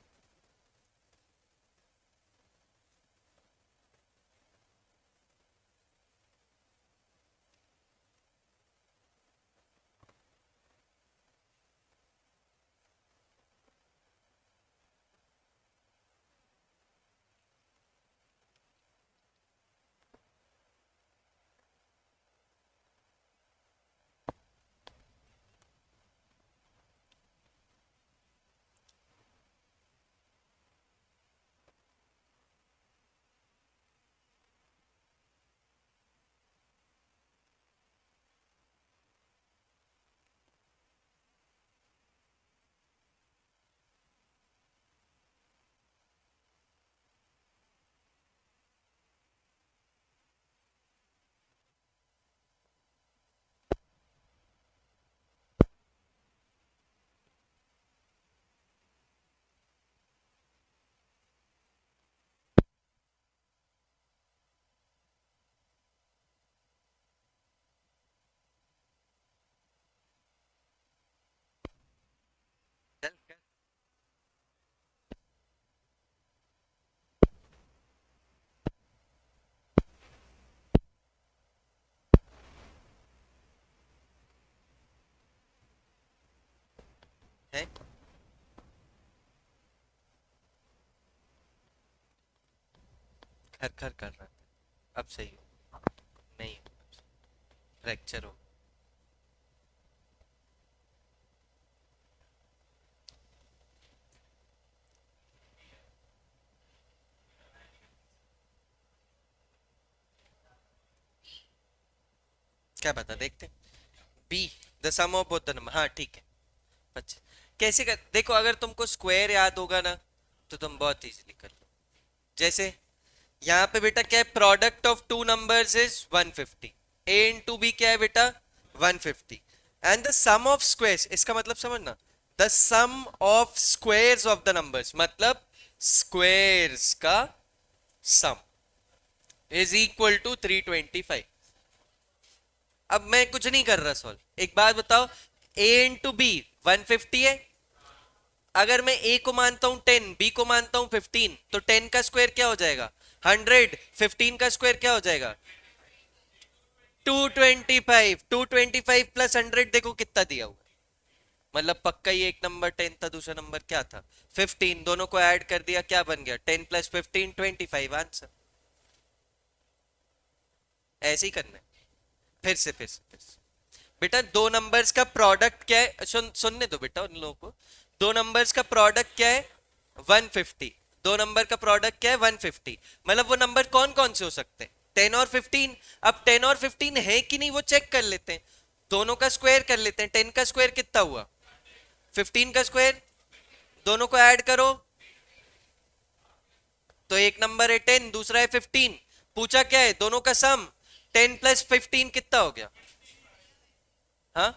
है। खर खर कर रहा था, अब सही हो? नहीं, फ्रैक्चर हो। क्या पता, देखते। B, the sum of both the number, हाँ ठीक है। अच्छा, कैसे कर, देखो अगर तुमको स्क्वायर याद होगा ना तो तुम बहुत इजीली कर लो। जैसे यहाँ पे बेटा क्या है, product of two numbers is 150, A into B क्या है बेटा, 150, and the sum of squares, इसका मतलब समझना, the sum of squares of the numbers मतलब स्क्वायर्स का सम इज इक्वल टू 325। अब मैं कुछ नहीं कर रहा सॉल्व, एक बात बताओ, ए इंटू बी 150 है, अगर मैं ए को मानता हूं 10, बी को मानता हूं 15, तो 10 का स्क्वायर क्या हो जाएगा 100, 15 का स्क्वायर क्या हो जाएगा 225, 225 प्लस 100 देखो कितना दिया हुआ है। मतलब पक्का ही एक नंबर 10 था, दूसरा नंबर क्या था 15, दोनों को ऐड कर दिया क्या बन गया 10 प्लस 15 25, आंसर। ऐसे ही करना है। फिर से बेटा दो नंबर्स का प्रोडक्ट क्या है, सुनने दो बेटा उन लोगों को। दो नंबर्स का प्रोडक्ट क्या है 150, दो नंबर का प्रोडक्ट क्या है 150, मतलब वो नंबर कौन कौन से हो सकते हैं 10 और 15। अब 10 और 15 है कि नहीं वो चेक कर लेते हैं, दोनों का स्क्वायर कर लेते हैं, 10 का स्क्वायर कितना हुआ 15 का स्क्वायर, दोनों को ऐड करो तो एक नंबर है 10, दूसरा है 15, पूछा क्या है दोनों का सम, 10 प्लस 15 कितना हो गया। हाँ,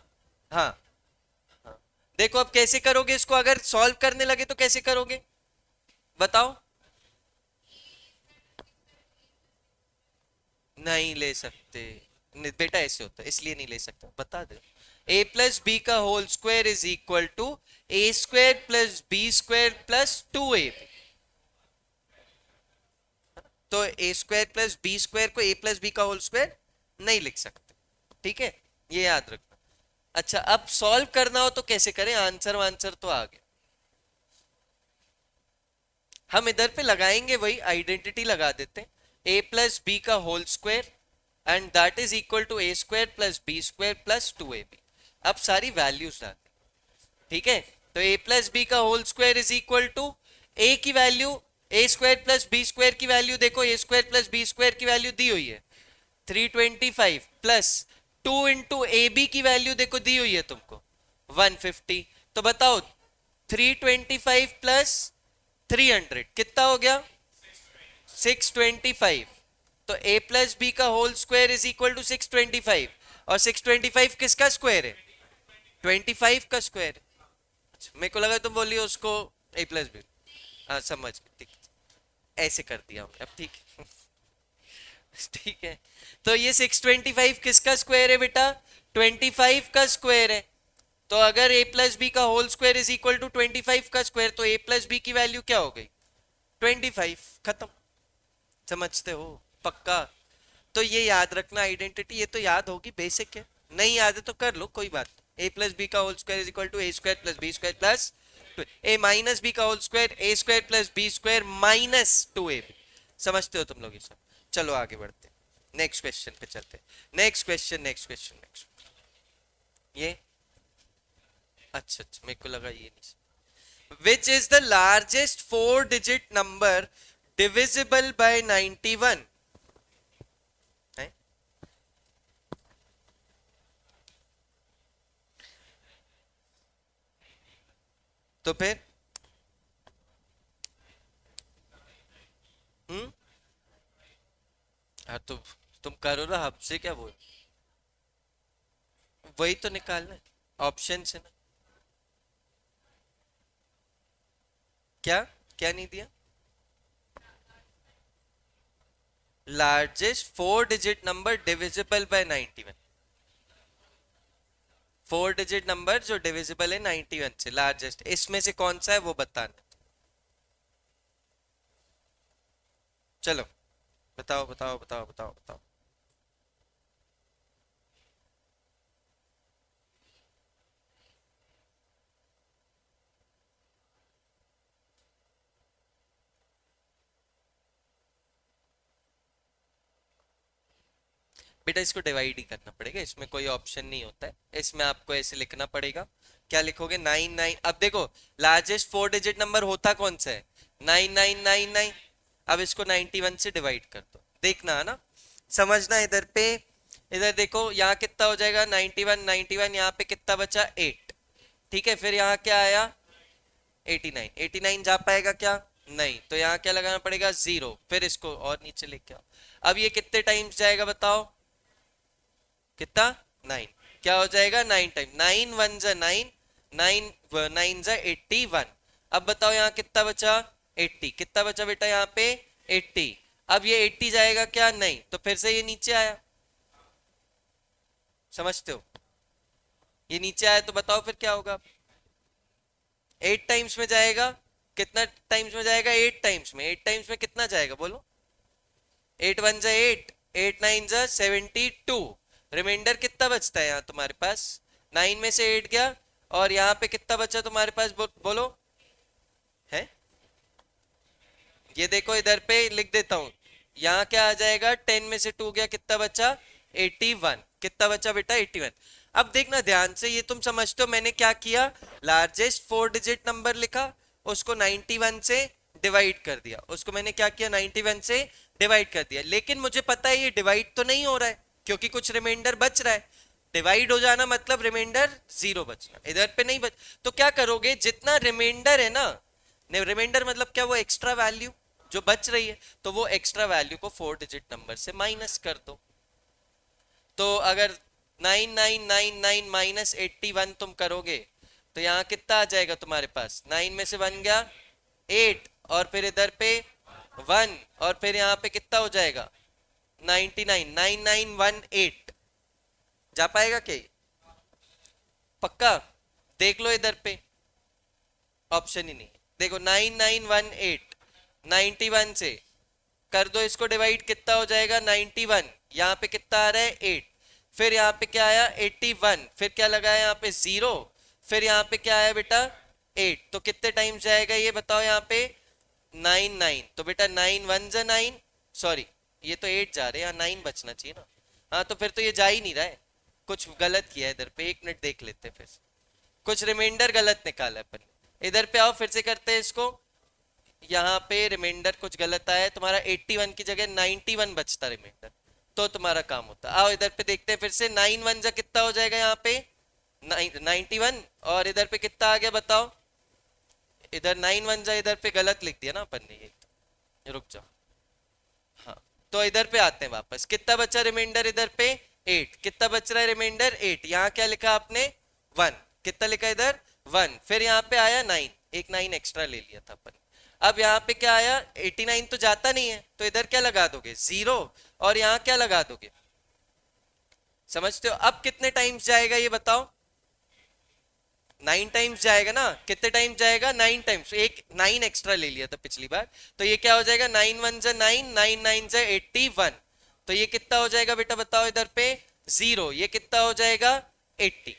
हाँ, हाँ। देखो अब कैसे करोगे इसको, अगर सॉल्व करने लगे तो कैसे करोगे बताओ। नहीं ले सकते, नहीं, बेटा ऐसे होता है इसलिए नहीं ले सकते, बता दे। ए प्लस बी का whole square is equal to A square plus B square plus 2ab। तो A square plus B square को ए प्लस बी का होल स्क्वायर नहीं लिख सकते, ठीक है, ये याद रखना। अच्छा, अब सॉल्व करना हो तो कैसे करें, आंसर आंसर तो आ गया, हम इधर पे लगाएंगे वही आइडेंटिटी लगा देते हैं, ए प्लस बी का whole square and that is equal to A square plus B square plus 2ab। अब सारी वैल्यूज डालते हैं, ठीक है। तो ए प्लस बी का whole square is equal to A की value, A square plus B square की वैल्यू देखो, A square plus B square की वैल्यू दी हुई है 325 प्लस 2 इंटू ए बी की वैल्यू देखो दी हुई है तुमको 150। तो बताओ 325 प्लस 300 कितना हो गया 625। तो a प्लस बी का whole square is equal to 625, और 625 किसका स्क्वायर है 25 का स्क्वायर है। अच्छा, मेरे को लगा तुम बोलिए उसको a प्लस बी, हाँ समझ गए, ठीक, ऐसे कर दिया हमने, अब ठीक है। ठीक है, तो ये 625 किसका स्क्वायर है बेटा 25 का स्क्वायर है। तो अगर a प्लस बी का whole square is equal to 25 का स्क्वायर, तो a प्लस बी की वैल्यू क्या हो गई 25, खत्म। समझते हो पक्का। तो ये याद रखना आइडेंटिटी, ये तो याद होगी, बेसिक है, नहीं याद है तो कर लो कोई बात। ए प्लस बी का whole square is equal to A square plus B square plus a minus b का whole square, a square plus B square minus 2ab। समझते हो तुम लोग ये सब। चलो आगे बढ़ते हैं, नेक्स्ट क्वेश्चन पे चलते हैं, नेक्स्ट ये, अच्छा मेरे को लगा ये नहीं। Which is the largest 4 digit number divisible by 91 है। तो फिर हम्म, हाँ तो तुम करो ना, हमसे क्या बोल, वही तो निकालना है, ऑप्शन से ना। क्या, क्या नहीं दिया, largest 4 digit number divisible by 91, 4 digit number जो डिविजिबल है 91 से, लार्जेस्ट इसमें से कौन सा है वो बताना। चलो बताओ। बेटा इसको डिवाइड ही करना पड़ेगा, इसमें कोई ऑप्शन नहीं होता है, इसमें आपको ऐसे लिखना पड़ेगा। क्या लिखोगे? 99। अब देखो लार्जेस्ट 4 डिजिट नंबर होता कौन सा है? 9999। अब इसको 91 से डिवाइड कर दो, देखना है ना, समझना इधर पे। इधर देखो यहाँ कितना हो जाएगा? 91 91, यहाँ पे कितना बचा? 8। ठीक है, फिर यहाँ क्या आया? 89। 89 जा पाएगा क्या? नहीं, तो यहाँ क्या लगाना पड़ेगा? 0। फिर इसको और नीचे लेके आओ। अब ये कितने टाइम्स जाएगा बताओ? कितना? 9। क्या हो जाएगा? 9 टाइम। 9 1 जा 9, 9 9 जा 81। अब बताओ यहाँ कितना बचा? 80। कितना बचा बेटा यहाँ पे? 80। अब ये 80 जाएगा क्या? नहीं, तो फिर से ये नीचे आया। समझते हो? ये नीचे आया तो बताओ फिर क्या होगा? 8 टाइम्स में जाएगा। कितना टाइम्स में जाएगा? 8 टाइम्स में। 8 टाइम्स में कितना जाएगा बोलो? 8 1 जा 8, 8 9 जा 72। रिमाइंडर कितना बचता है यहाँ तुम्हारे पास? 9 में से 8 गया, और यहाँ पे कितना बचा तुम्हारे पास? बोलो है। ये देखो इधर पे लिख देता हूँ, यहाँ क्या आ जाएगा? 10 में से 2 गया, कितना बचा? 81। कितना बचा बेटा? 81। अब देखना ध्यान से, ये तुम समझते हो मैंने क्या किया? लार्जेस्ट 4 डिजिट नंबर लिखा, उसको 91 से डिवाइड कर दिया। उसको मैंने क्या किया? 91 से डिवाइड कर दिया। लेकिन मुझे पता है ये डिवाइड तो नहीं हो रहा है, क्योंकि कुछ रिमाइंडर बच रहा है। डिवाइड हो जाना मतलब रिमाइंडर 0 बचना, इधर पे नहीं बच। तो क्या करोगे? जितना रिमाइंडर है ना, रिमाइंडर मतलब क्या? वो एक्स्ट्रा वैल्यू जो बच रही है, तो वो एक्स्ट्रा वैल्यू को 4 डिजिट नंबर से माइनस कर दो। तो अगर 9999 माइनस 81 तुम करोगे, तो यहाँ कितना आ जाएगा तुम्हारे पास? 9 में से 1 गया 8, और फिर इधर पे 1, और फिर यहाँ पे कितना हो जाएगा? 99। 9918 जा पाएगा क्या? पक्का? देख लो इधर पे, ऑप्शन ही नहीं है। देखो 9918 91 से कर दो इसको डिवाइड, कितना हो जाएगा? 91। यहाँ पे कितना आ रहा है? 8। फिर यहाँ पे क्या आया? 81। फिर क्या लगाया यहाँ पे? 0। फिर यहाँ पे क्या आया बेटा? 8। तो कितने टाइम्स जाएगा ये बताओ यहाँ पे? 9 9। तो बेटा 9 1 जा 9, सॉरी ये तो 8 जा रहे हैं, यहाँ 9 बचना चाहिए ना। हाँ, तो फिर तो ये जा ही नहीं रहा है, कुछ गलत किया है इधर पे। 1 मिनट देख लेते हैं, फिर कुछ रिमाइंडर गलत निकाला है अपन। इधर पे आओ, फिर से करते हैं इसको। यहाँ पे रिमाइंडर कुछ गलत आया है तुम्हारा, 81 की जगह 91 बचता रिमाइंडर, तो तुम्हारा काम होता। आओ इधर पे देखते हैं फिर से। 9 1 जा कितना हो जाएगा यहाँ पे? 91। और इधर पे कितना आ गया बताओ? इधर 9 1 जा, इधर पे गलत लिख दिया ना अपन ने ये, रुक जाओ। हाँ, तो इधर पे आते हैं वापस। कितना बचा रिमाइंडर इधर पे? 8। कितना बच रहा है रिमाइंडर? 8। यहाँ क्या लिखा आपने? 1। कितना लिखा इधर? 1। फिर यहाँ पे आया 9, एक 9 एक्स्ट्रा ले लिया था अपन। अब यहाँ पे क्या आया? 89 तो जाता नहीं है, तो इधर क्या लगा दोगे? 0। और यहाँ क्या लगा दोगे? समझते हो? अब कितने टाइम्स जाएगा ये बताओ? 9 टाइम्स जाएगा ना। कितने टाइम्स जाएगा? 9 टाइम्स। एक 9 एक्स्ट्रा ले लिया था पिछली बार, तो ये क्या हो जाएगा? 9 1 जा 9, 9 9 जा 81। तो ये कितना हो जाएगा बेटा बताओ इधर पे? 0। ये कितना हो जाएगा? 80।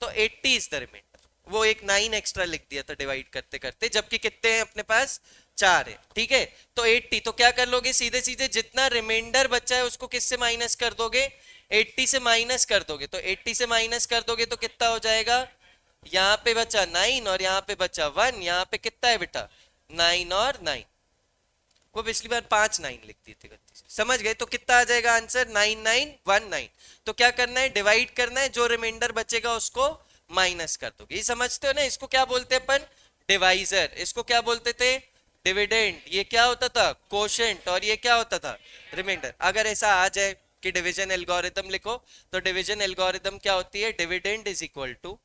तो 80 इज द रिमाइंडर। वो एक 9 एक्स्ट्रा लिख दिया था डिवाइड करते करते, जबकि कितने हैं अपने पास? 4 है। ठीक है, तो 80। तो क्या कर लोगे? सीधे सीधे जितना रिमाइंडर बचा है उसको किससे माइनस कर दोगे? 80 से माइनस कर दोगे। तो 80 से माइनस कर दोगे तो कितना हो जाएगा? यहाँ पे बचा 9 और यहाँ पे बचा 1। यहाँ पे कितना है बेटा? 9 और 9। वो पिछली बार 5 9 लिख दिए थे गलती से, समझ गए? तो कितना आ जाएगा आंसर? 9919। तो क्या करना है? डिवाइड करना है, जो रिमाइंडर बचेगा उसको माइनस कर दोगे। ये समझते हो ना? इसको क्या बोलते हैं अपन? डिवाइजर। इसको क्या बोलते थे? डिविडेंड। ये क्या होता था? कोशेंट। और ये क्या होता था? रिमाइंडर। अगर ऐसा आ जाए कि डिवीजन एल्गोरिथम लिखो, तो डिवीजन एल्गोरिथम क्या होती है? Dividend is equal to,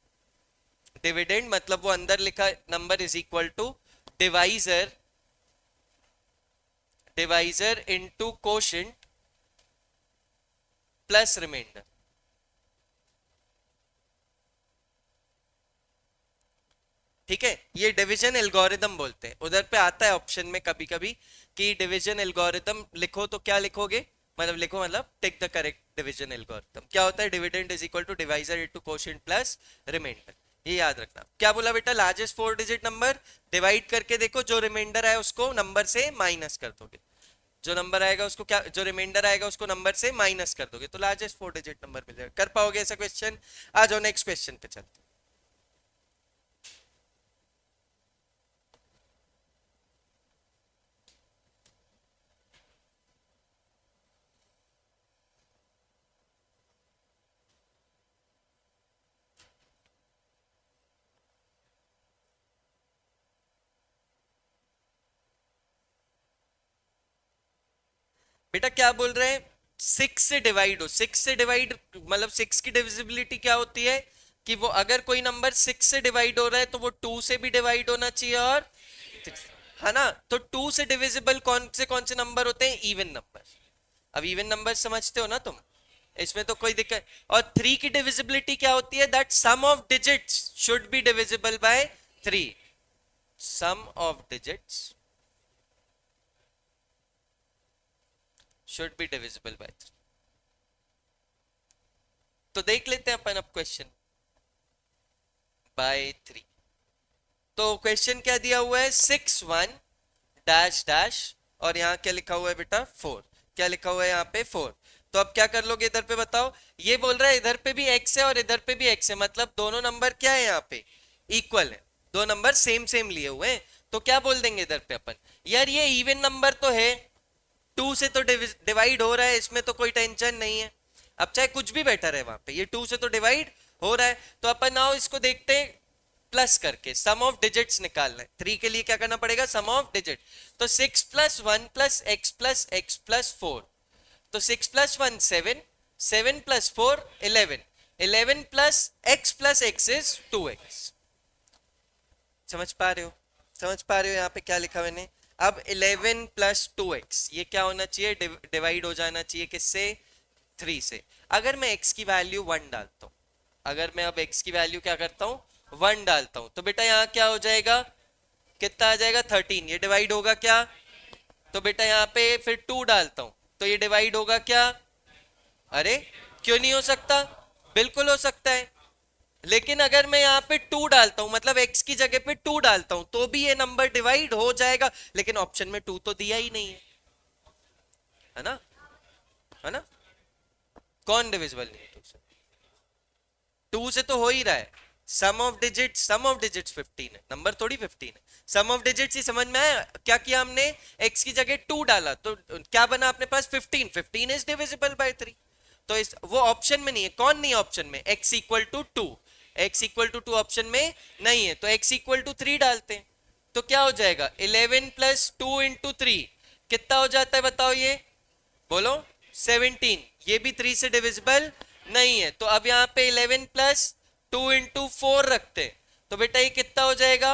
dividend मतलब वो अंदर लिखा number is equal to divisor, divisor into quotient plus remainder. ठीक है, ये डिवीजन एल्गोरिथम बोलते हैं। उधर पे आता है ऑप्शन में कभी कभी कि डिवीजन एल्गोरिथम लिखो, तो क्या लिखोगे? मतलब लिखो मतलब take the correct division algorithm. क्या होता है? Dividend is equal to divisor into quotient plus remainder. ये याद रखना। क्या बोला बेटा? लार्जेस्ट 4 डिजिट नंबर डिवाइड करके देखो, जो रिमाइंडर है उसको नंबर से माइनस कर दोगे। जो नंबर आएगा उसको क्या, जो रिमाइंडर आएगा उसको नंबर से माइनस कर दोगे तो लार्जेस्ट 4 डिजिट नंबर मिल जाएगा। कर पाओगे ऐसा क्वेश्चन? आ जाओ नेक्स्ट क्वेश्चन पे चलते। बेटा क्या बोल रहे हैं? 6 से डिवाइड मतलब 6 की डिविजिबिलिटी क्या होती है कि वो अगर कोई नंबर 6 से डिवाइड हो रहा है तो वो 2 से भी डिवाइड होना चाहिए और 6, है ना? तो 2 से डिविजिबल कौन से नंबर होते हैं? Even number. अब इवन नंबर समझते हो ना तुम, इसमें तो कोई दिक्कत। और 3 की डिविजिबिलिटी क्या होती है? That sum of digits should be divisible by 3। Sum of digits should be divisible by 3। तो देख लेते हैं अपन अब क्वेश्चन बाय 3। तो क्वेश्चन क्या दिया हुआ है? 6 1 डैश डैश और यहाँ क्या लिखा हुआ है बेटा? 4। क्या लिखा हुआ है यहाँ पे? 4। तो अब क्या कर लोगे इधर पे बताओ? ये बोल रहा है इधर पे भी x है और इधर पे भी x है, मतलब दोनों नंबर क्या है यहाँ पे? इक्वल है। दो नंबर सेम सेम लिए हुए हैं। तो क्या बोल देंगे इधर पे अपन? यार ये इवन नंबर तो है, 2 से तो डिवाइड हो रहा है, इसमें तो कोई टेंशन नहीं है। अब चाहे कुछ भी बेटर है वहां पे, ये 2 से तो डिवाइड हो रहा है। तो अपन आओ इसको देखते हैं प्लस करके, सम ऑफ डिजिट्स निकालना है। 3 के लिए क्या करना पड़ेगा? सम ऑफ डिजिट। तो 6 प्लस 1 प्लस एक्स प्लस 4। तो 6 plus 1 7, 7 plus 4 11, 11 plus x is 2x। समझ पा रहे हो? समझ पा रहे हो यहाँ पे क्या लिखा मैंने? अब 11 प्लस 2x ये क्या होना चाहिए? डिवाइड हो जाना चाहिए किससे? 3 से। अगर मैं x की वैल्यू 1 डालता हूँ, अगर मैं अब x की वैल्यू क्या करता हूँ? 1 डालता हूँ, तो बेटा यहाँ क्या हो जाएगा? कितना आ जाएगा? 13। ये डिवाइड होगा क्या? तो बेटा यहाँ पे फिर 2 डालता हूँ, तो ये डिवाइड होगा क्या? अरे क्यों नहीं हो सकता? बिल्कुल हो सकता है। लेकिन अगर मैं यहाँ पे 2 डालता हूं, मतलब x की जगह पे 2 डालता हूं, तो भी ये नंबर डिवाइड हो जाएगा। लेकिन ऑप्शन में 2 तो दिया ही नहीं है ना? है ना? कौन डिविजिबल नहीं है 2 से? 2 से तो हो ही रहा है। सम ऑफ डिजिट्स 15 है, नंबर थोड़ी 15 है। सम ऑफ डिजिट्स ही समझ में आया? क्या किया हमने? x की जगह 2 डाला तो क्या बना अपने पास? 15। 15 इज डिविजिबल बाय 3। तो इस वो ऑप्शन में नहीं है। कौन नहीं है ऑप्शन में? x equal to 2। x equal to 2 option में नहीं है, तो x इक्वल टू 3 डालते हैं। तो क्या हो जाएगा? 11 प्लस 2 इंटू 3 कितना हो जाता है बताओ ये? बोलो। 17। ये भी 3 से डिविजिबल नहीं है, तो अब यहाँ पे 11 प्लस 2 इंटू 4 रखते हैं, तो बेटा ये कितना हो जाएगा?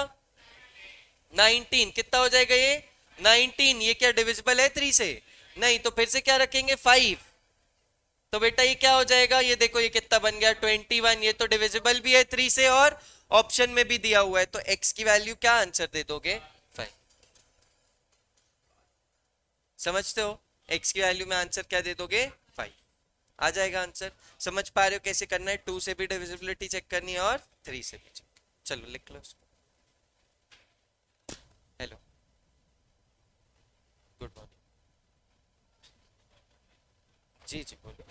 19। कितना हो जाएगा ये? 19। ये क्या डिविजिबल है 3 से? नहीं। तो फिर से क्या रखेंगे? 5। तो बेटा ये क्या हो जाएगा? ये देखो ये कितना बन गया? 21। ये तो डिविजिबल भी है 3 से और ऑप्शन में भी दिया हुआ है, तो x की वैल्यू क्या आंसर दे दोगे? 5। समझते हो? x की वैल्यू में आंसर क्या दे दोगे? 5। आ जाएगा आंसर। समझ पा रहे हो कैसे करना है? 2 से भी डिविजिबिलिटी चेक करनी है और 3 से भी चेक। चलो लिख लो उसको। Hello, good morning. जी जी बोलो।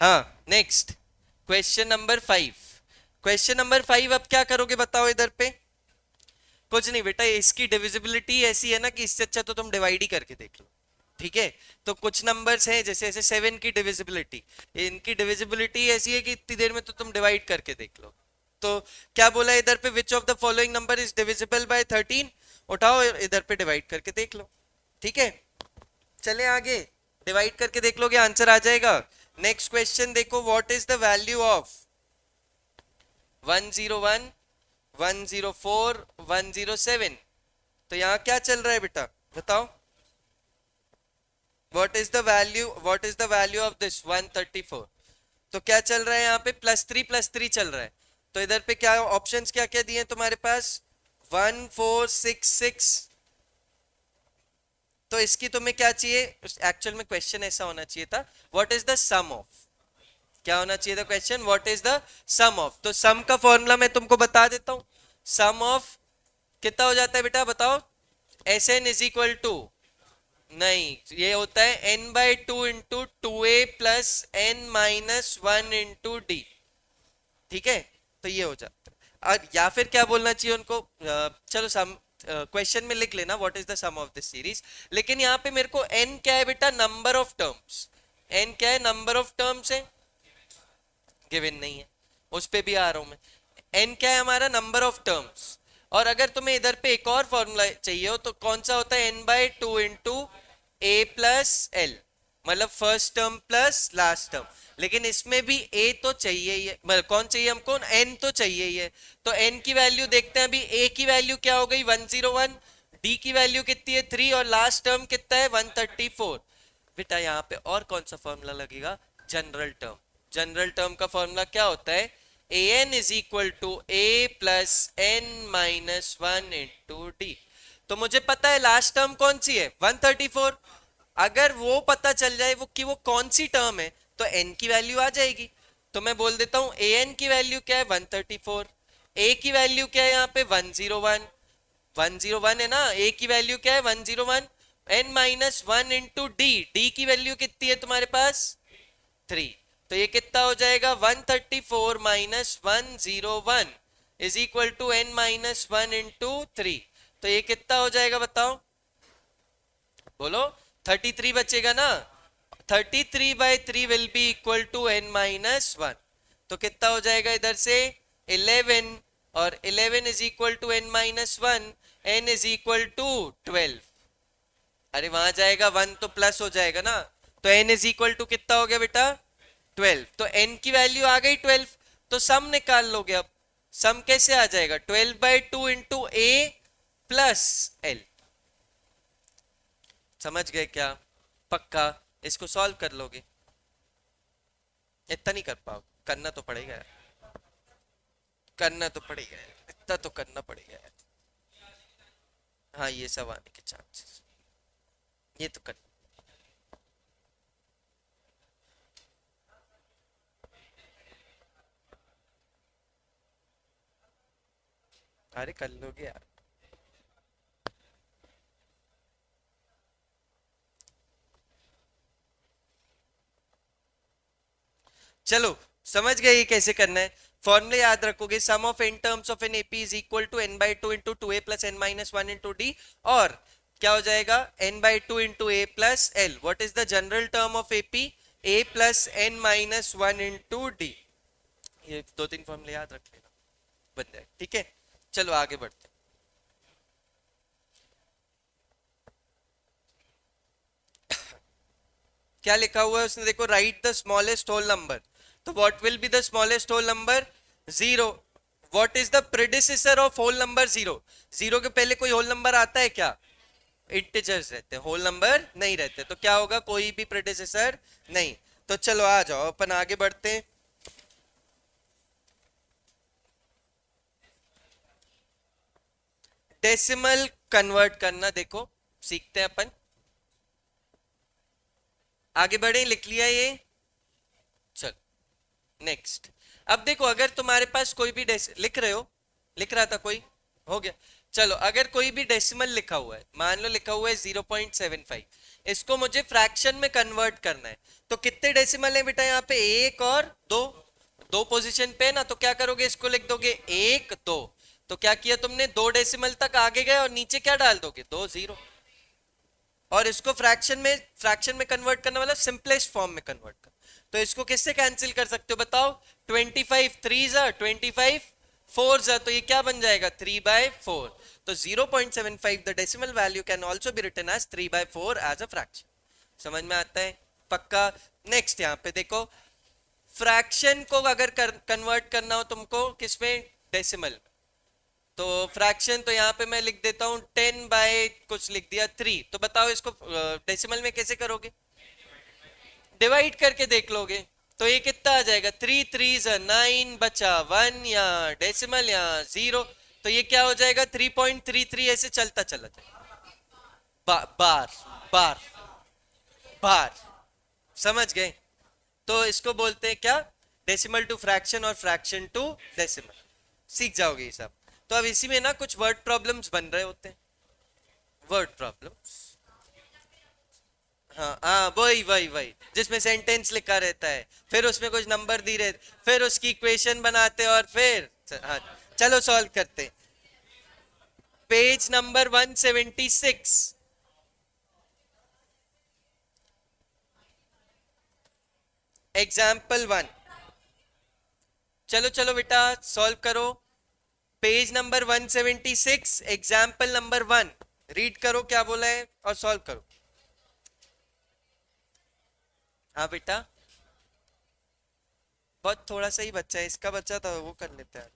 हाँ next, question number 5। Question number 5 अब क्या करोगे बताओ इधर पे। कुछ नहीं बेटा, इसकी डिविजिबिलिटी ऐसी है ना कि इससे अच्छा तो तुम डिवाइड ही करके देख लो। ठीक है, तो कुछ नंबर्स हैं जैसे ऐसे 7 की डिविजिबिलिटी, इनकी डिविजिबिलिटी ऐसी है कि इतनी देर में तो तुम डिवाइड करके देख लो। तो क्या बोला इधर पे, which of the following number is divisible by 13, उठाओ इधर पे डिवाइड करके देख लो। ठीक है, चले आगे, डिवाइड करके देख लोगे आंसर आ जाएगा। नेक्स्ट क्वेश्चन देखो, what is the value of 101, 104, 107। तो यहाँ क्या चल रहा है बेटा बताओ। What is the value of this 134। तो क्या चल रहा है यहाँ पे, +3 चल रहा है। तो इधर पे क्या ऑप्शंस क्या क्या दिए हैं तुम्हारे पास, 1 4 6 6। तो इसकी तुम्हें क्या चाहिए, एक्चुअल में क्वेश्चन ऐसा होना चाहिए था, what is the sum of. क्या होना चाहिए था question, what is the sum of. तो सम का फॉर्मूला मैं तुमको बता देता हूं। सम ऑफ कितना हो जाता है बेटा बताओ, S N is equal to, नहीं ये होता है n/2 × 2a + n-1 × d। ठीक है, तो ये हो जाता है। और या फिर क्या बोलना चाहिए उनको, चलो सम क्वेश्चन में लिख लेना what is the sum of this series. लेकिन यहाँ पे मेरे को n क्या है बेटा, नंबर ऑफ टर्म्स। n क्या है, नंबर ऑफ टर्म्स है, गिवन नहीं है, उस पे भी आ रहा हूं मैं। n क्या है हमारा, नंबर ऑफ टर्म्स। और अगर तुम्हें इधर पे एक और फॉर्मूला चाहिए हो तो कौन सा होता है, n/2 × a + l, मतलब first term plus last term. लेकिन इसमें भी a तो चाहिए ही है, मतलब कौन चाहिए हमको, n तो चाहिए ही है। तो n की वैल्यू देखते हैं अभी, a की वैल्यू क्या हो गई 101, d की वैल्यू कितनी है 3, और लास्ट टर्म कितना है 134। बेटा यहाँ पे और कौन सा फॉर्मूला लगेगा, जनरल टर्म। जनरल टर्म का फॉर्मूला क्या होता है, an is equal to a + n-1 × d। तो मुझे पता है लास्ट टर्म कौन सी है 134। अगर वो पता चल जाए वो कि वो कौन सी टर्म है तो n की वैल्यू आ जाएगी। तो मैं बोल देता हूं an की वैल्यू क्या है 134, a की वैल्यू क्या है यहाँ पे 101, 101 है ना, a की वैल्यू क्या है 101, n-1 × d, d की वैल्यू कितनी है तुम्हारे पास 3। तो ये कितना हो जाएगा 134 - 101 इज इक्वल टू n-1 × 3। तो ये कितना हो जाएगा बताओ, बोलो 33 बचेगा ना। 33/3 will be equal to n-1। तो कितना हो जाएगा इधर से 11, और 11 is equal to n-1, n is equal to 12। अरे वहां जाएगा 1 तो प्लस हो जाएगा ना, तो n इज इक्वल टू कितना हो गया बेटा 12। तो n की वैल्यू आ गई 12। तो सम निकाल लोगे अब। सम कैसे आ जाएगा, 12/2 × a + l। समझ गए क्या, पक्का इसको सॉल्व कर लोगे, इतना नहीं कर पाओ, करना तो पड़ेगा यार, करना तो पड़ेगा यार, इतना तो करना पड़ेगा यार। हाँ ये सब आने के चांसेस, ये तो कर। अरे कर लोगे यार। चलो समझ गए ये कैसे करना है। फॉर्मूले याद रखोगे, sum of n terms of n AP is equal to n/2 × 2a + n-1 × d। और क्या हो जाएगा n/2 × a + l। What is the general term of AP, a + n-1 × d। ये 2-3 फॉर्मूले याद रख लेना, बन जाए। ठीक है, चलो आगे बढ़ते हैं। क्या लिखा हुआ है उसने देखो, right the smallest whole number. तो what will be the smallest whole number, 0। What is the predecessor of whole number 0। 0 के पहले कोई होल नंबर आता है क्या, इंटिजर्स रहते हैं, होल नंबर नहीं रहते। तो क्या होगा, कोई भी प्रेडिसेसर नहीं। तो चलो आ जाओ अपन आगे बढ़ते हैं। डेसिमल कन्वर्ट करना देखो सीखते हैं अपन, आगे बढ़े, लिख लिया ये, चल नेक्स्ट। अब देखो अगर तुम्हारे पास कोई भी लिख रहे हो, लिख रहा था कोई, हो गया। चलो अगर कोई भी डेसिमल लिखा हुआ है, मान लो लिखा हुआ है 0.75, इसको मुझे फ्रैक्शन में कन्वर्ट करना है। तो कितने डेसिमल है बेटा यहाँ पे, एक और दो, दो पोजीशन पे ना, तो क्या करोगे, इसको लिख दोगे एक दो। तो क्या किया तुमने, दो डेसिमल तक आगे गए और नीचे क्या डाल दोगे, दो जीरो। और इसको फ्रैक्शन में कन्वर्ट करने वाला सिंपलेस्ट फॉर्म में कन्वर्ट कर। तो इसको किससे कैंसिल कर सकते हो बताओ, 25 थ्री जा 25 फोर जा, तो ये क्या बन जाएगा 3/4। तो 0.75 the decimal value can also be written as 3/4 as a fraction. समझ में आता है पक्का। नेक्स्ट यहाँ पे देखो, फ्रैक्शन को अगर कन्वर्ट करना हो तुमको किसमें, डेसिमल में। तो फ्रैक्शन तो यहाँ पे मैं लिख देता हूँ 10 कुछ लिख दिया 3। तो बताओ इसको डेसिमल में कैसे करोगे, डिवाइड करके देख लोगे। तो ये कितना आ जाएगा, 3 3 9 बचा 1, या डेसिमल या जीरो। तो ये क्या हो जाएगा 3.33, ऐसे चलता चला जाएगा। बार बार बार, समझ गए। तो इसको बोलते हैं क्या, डेसिमल टू फ्रैक्शन और फ्रैक्शन टू डेसिमल। सीख जाओगे ये सब। तो अब इसी में ना कुछ वर्ड प्रॉब्लम्स बन रहे होते हैं, वर्ड प्रॉब्लम्स। हाँ हाँ, वही वही वही जिसमें सेंटेंस लिखा रहता है, फिर उसमें कुछ नंबर दी रहते, फिर उसकी इक्वेशन बनाते और फिर हाँ, चलो सॉल्व करते। Page number 176। एग्जाम्पल 1। चलो चलो बेटा सॉल्व करो। Page number 176, example number 1। Read करो क्या बोला है और सॉल्व करो। हाँ बेटा, बहुत थोड़ा सा ही बच्चा है, इसका बच्चा तो वो कर लेता है।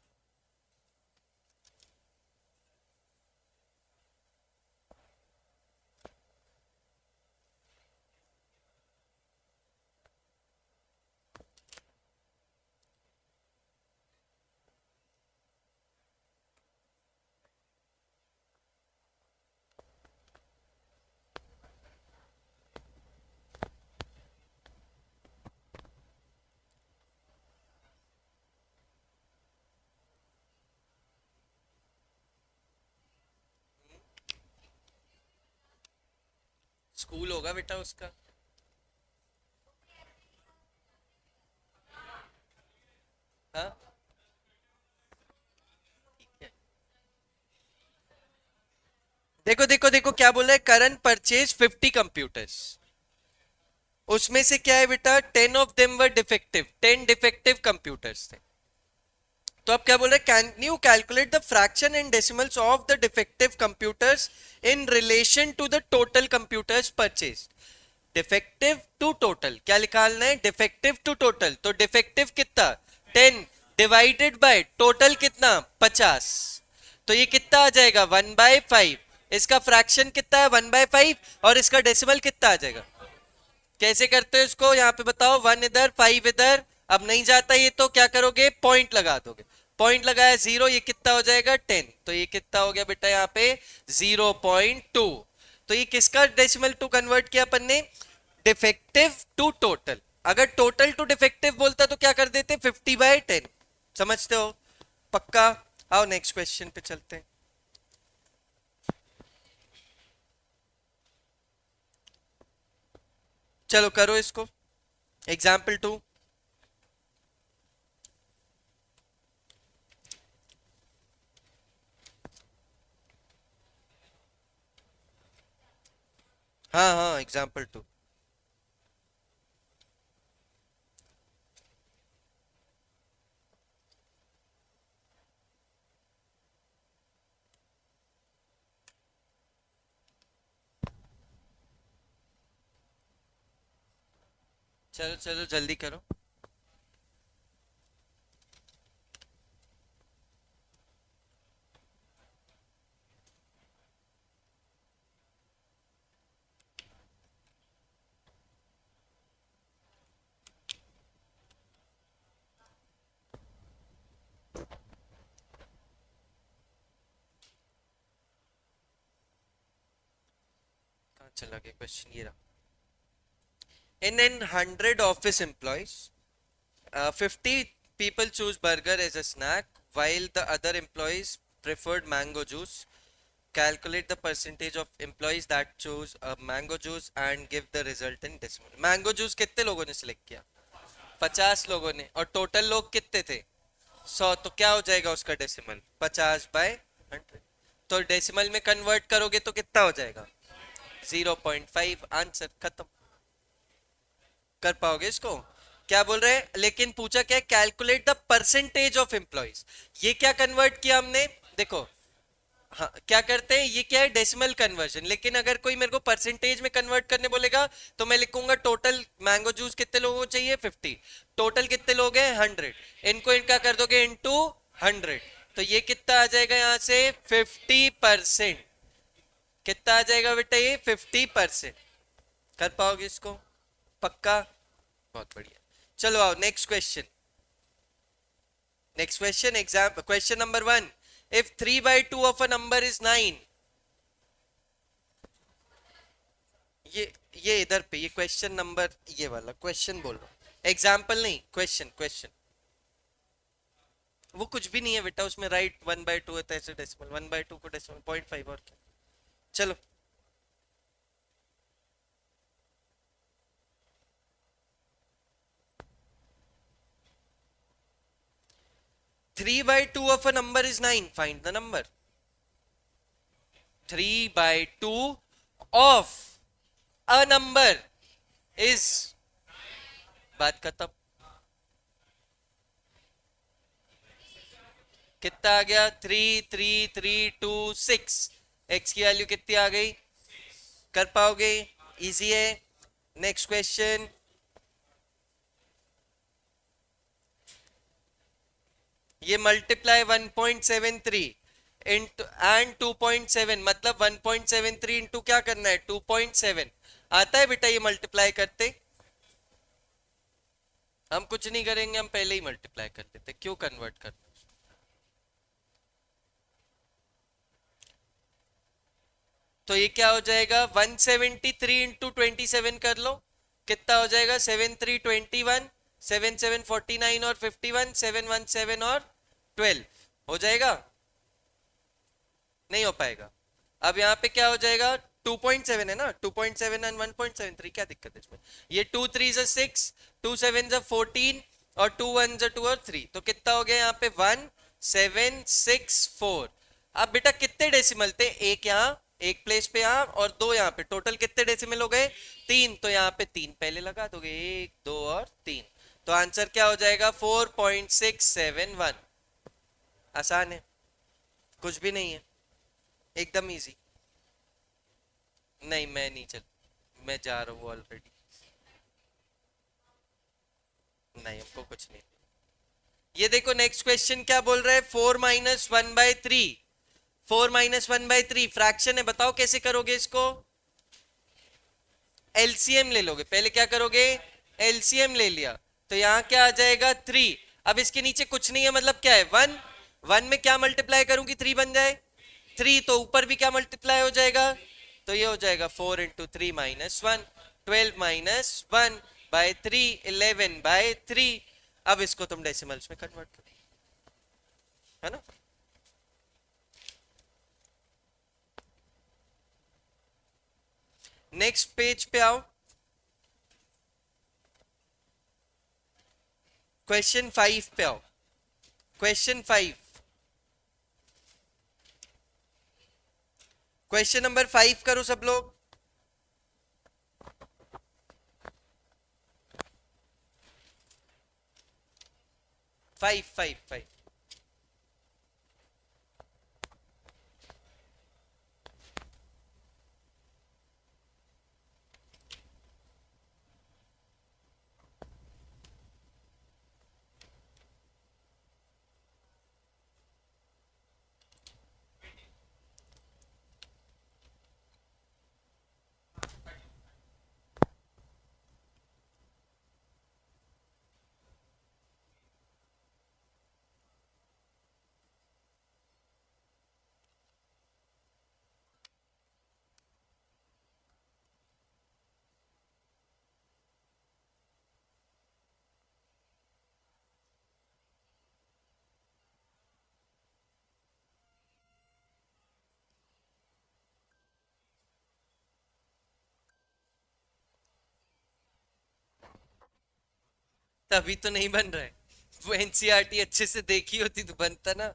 स्कूल होगा बेटा उसका। हाँ ठीक है। देखो देखो देखो क्या बोला है, करंट परचेज 50 कंप्यूटर्स। उसमें से क्या है बेटा, 10 of them were defective, 10 defective computers थे। तो अब क्या बोल रहे हैं, can you calculate the fraction in decimals of the defective computers in relation to the total computers purchase. Defective to total क्या निकालना है, डिफेक्टिव टू टोटल। तो डिफेक्टिव कितना 10 डिवाइडेड बाय टोटल कितना 50। तो ये कितना आ जाएगा 1/5। इसका फ्रैक्शन कितना है 1/5, और इसका डेसिमल कितना आ जाएगा। कैसे करते हो इसको, यहाँ पे बताओ, 1 इधर 5 इधर। अब नहीं जाता ये तो क्या करोगे, पॉइंट लगा दोगे। पॉइंट लगाया 0, ये कितना हो जाएगा 10। तो ये कितना हो गया बेटा यहाँ पे 0.2। तो ये किसका डेसिमल टू कन्वर्ट किया अपन ने, डिफेक्टिव टू टोटल। अगर टोटल टू डिफेक्टिव बोलता तो क्या कर देते 50/10। समझते हो पक्का। आओ नेक्स्ट क्वेश्चन पे चलते हैं। चलो करो इसको, एग्जाम्पल 2। हाँ हाँ एग्जाम्पल 2। चलो चलो जल्दी करो। कहाँ चला गया क्वेश्चन, ये रहा। In an 100 office employees, 50 people choose burger as a snack, while the other employees preferred mango juice. Calculate the percentage of employees that choose a mango juice and give the result in decimal. Mango juice कितने लोगों ने select किया? 50 लोगों ने, और total लोग कितने थे? 100। तो क्या हो जाएगा उसका डेसिमल? 50/100। तो डेसिमल में कन्वर्ट करोगे तो कितना हो जाएगा? 0.5। आंसर खत्म। कर पाओगे इसको? क्या बोल रहे हैं? लेकिन पूछा क्या है? Calculate the percentage of employees. ये क्या कन्वर्ट किया हमने? देखो, हाँ क्या करते हैं, ये क्या है? Decimal conversion. लेकिन अगर कोई मेरे को परसेंटेज में कन्वर्ट करने बोलेगा तो मैं लिखूंगा टोटल मैंगो जूस कितने लोगों को चाहिए? 50। टोटल कितने लोग हैं? 100। इनको इनका कर दोगे इनटू 100, तो ये कितना आ जाएगा यहाँ से? 50%। कितना आ जाएगा बेटा ये? 50%। कर पाओगे इसको? पक्का? बहुत बढ़िया। चलो आओ next question. Next question, exam question number 1। If 3/2 of a number is 9, ये इधर पे, ये क्वेश्चन नंबर, ये वाला क्वेश्चन बोलो, एग्जाम्पल नहीं, क्वेश्चन क्वेश्चन। वो कुछ भी नहीं है बेटा उसमें, राइट 1/2 है तो ऐसे डेसिमल, 1/2 को डेसिमल 0.5 और क्या। चलो 3/2 of a number is 9, find the number। 3/2 of a number is, बात खत्म। कितना आ गया? 3 3 3 2 6। एक्स की वैल्यू कितनी आ गई? कर पाओगे? इजी है। नेक्स्ट क्वेश्चन, ये मल्टीप्लाई 1.73 इंटू एंड 2.7, मतलब 1.73 इंटू क्या करना है? 2.7। आता है बेटा ये मल्टीप्लाई करते? हम कुछ नहीं करेंगे, हम पहले ही मल्टीप्लाई कर देते, क्यों कन्वर्ट करना? तो ये क्या हो जाएगा? 173 इंटू 27 कर लो, कितना हो जाएगा? 7 3 21, 7 7 49 और 51, 7 1 7 और 12 हो जाएगा? नहीं हो पाएगा। अब यहाँ पे क्या हो जाएगा? 2.7 है ना, 2.7 एंड 1.73, क्या दिक्कत है इसमें? ये 2 3 6, 2 7 14 और 2 1 2 और 3, तो कितना हो गया यहाँ पे? 1764। अब बेटा कितने डेसिमल थे? एक यहाँ, एक प्लेस पे यहाँ और दो यहाँ पे, टोटल कितने डेसिमल हो गए? 3। तो यहाँ पे 3 पहले लगा दोगे, 1 2 और 3। तो आंसर क्या हो जाएगा? 4.671। आसान है, कुछ भी नहीं है, एकदम इजी। नहीं मैं नहीं चल, मैं जा रहा हूँ ऑलरेडी। नहीं हमको कुछ नहीं। ये देखो नेक्स्ट क्वेश्चन क्या बोल रहा है? 4 - 1/3। 4 - 1/3 फ्रैक्शन है, बताओ कैसे करोगे इसको? एलसीएम ले लोगे पहले, क्या करोगे? एलसीएम ले लिया, तो यहाँ क्या आ जाएगा? 3। अब इसके नीचे कुछ नहीं है, मतलब क्या है? 1। 1 में क्या मल्टीप्लाई करूंगी 3 बन जाए? 3। तो ऊपर भी क्या मल्टीप्लाई हो जाएगा? तो ये हो जाएगा 4 इंटू 3 -1, 12 -1/3, 11/3। अब इसको तुम डेसिमल्स में कन्वर्ट करो, है ना? नेक्स्ट पेज पे आओ, क्वेश्चन 5 पे आओ। क्वेश्चन 5, क्वेश्चन नंबर 5 करो सब लोग। 5 5 5। तभी तो नहीं बन रहा है। वो एनसीईआरटी अच्छे से देखी होती तो बनता ना।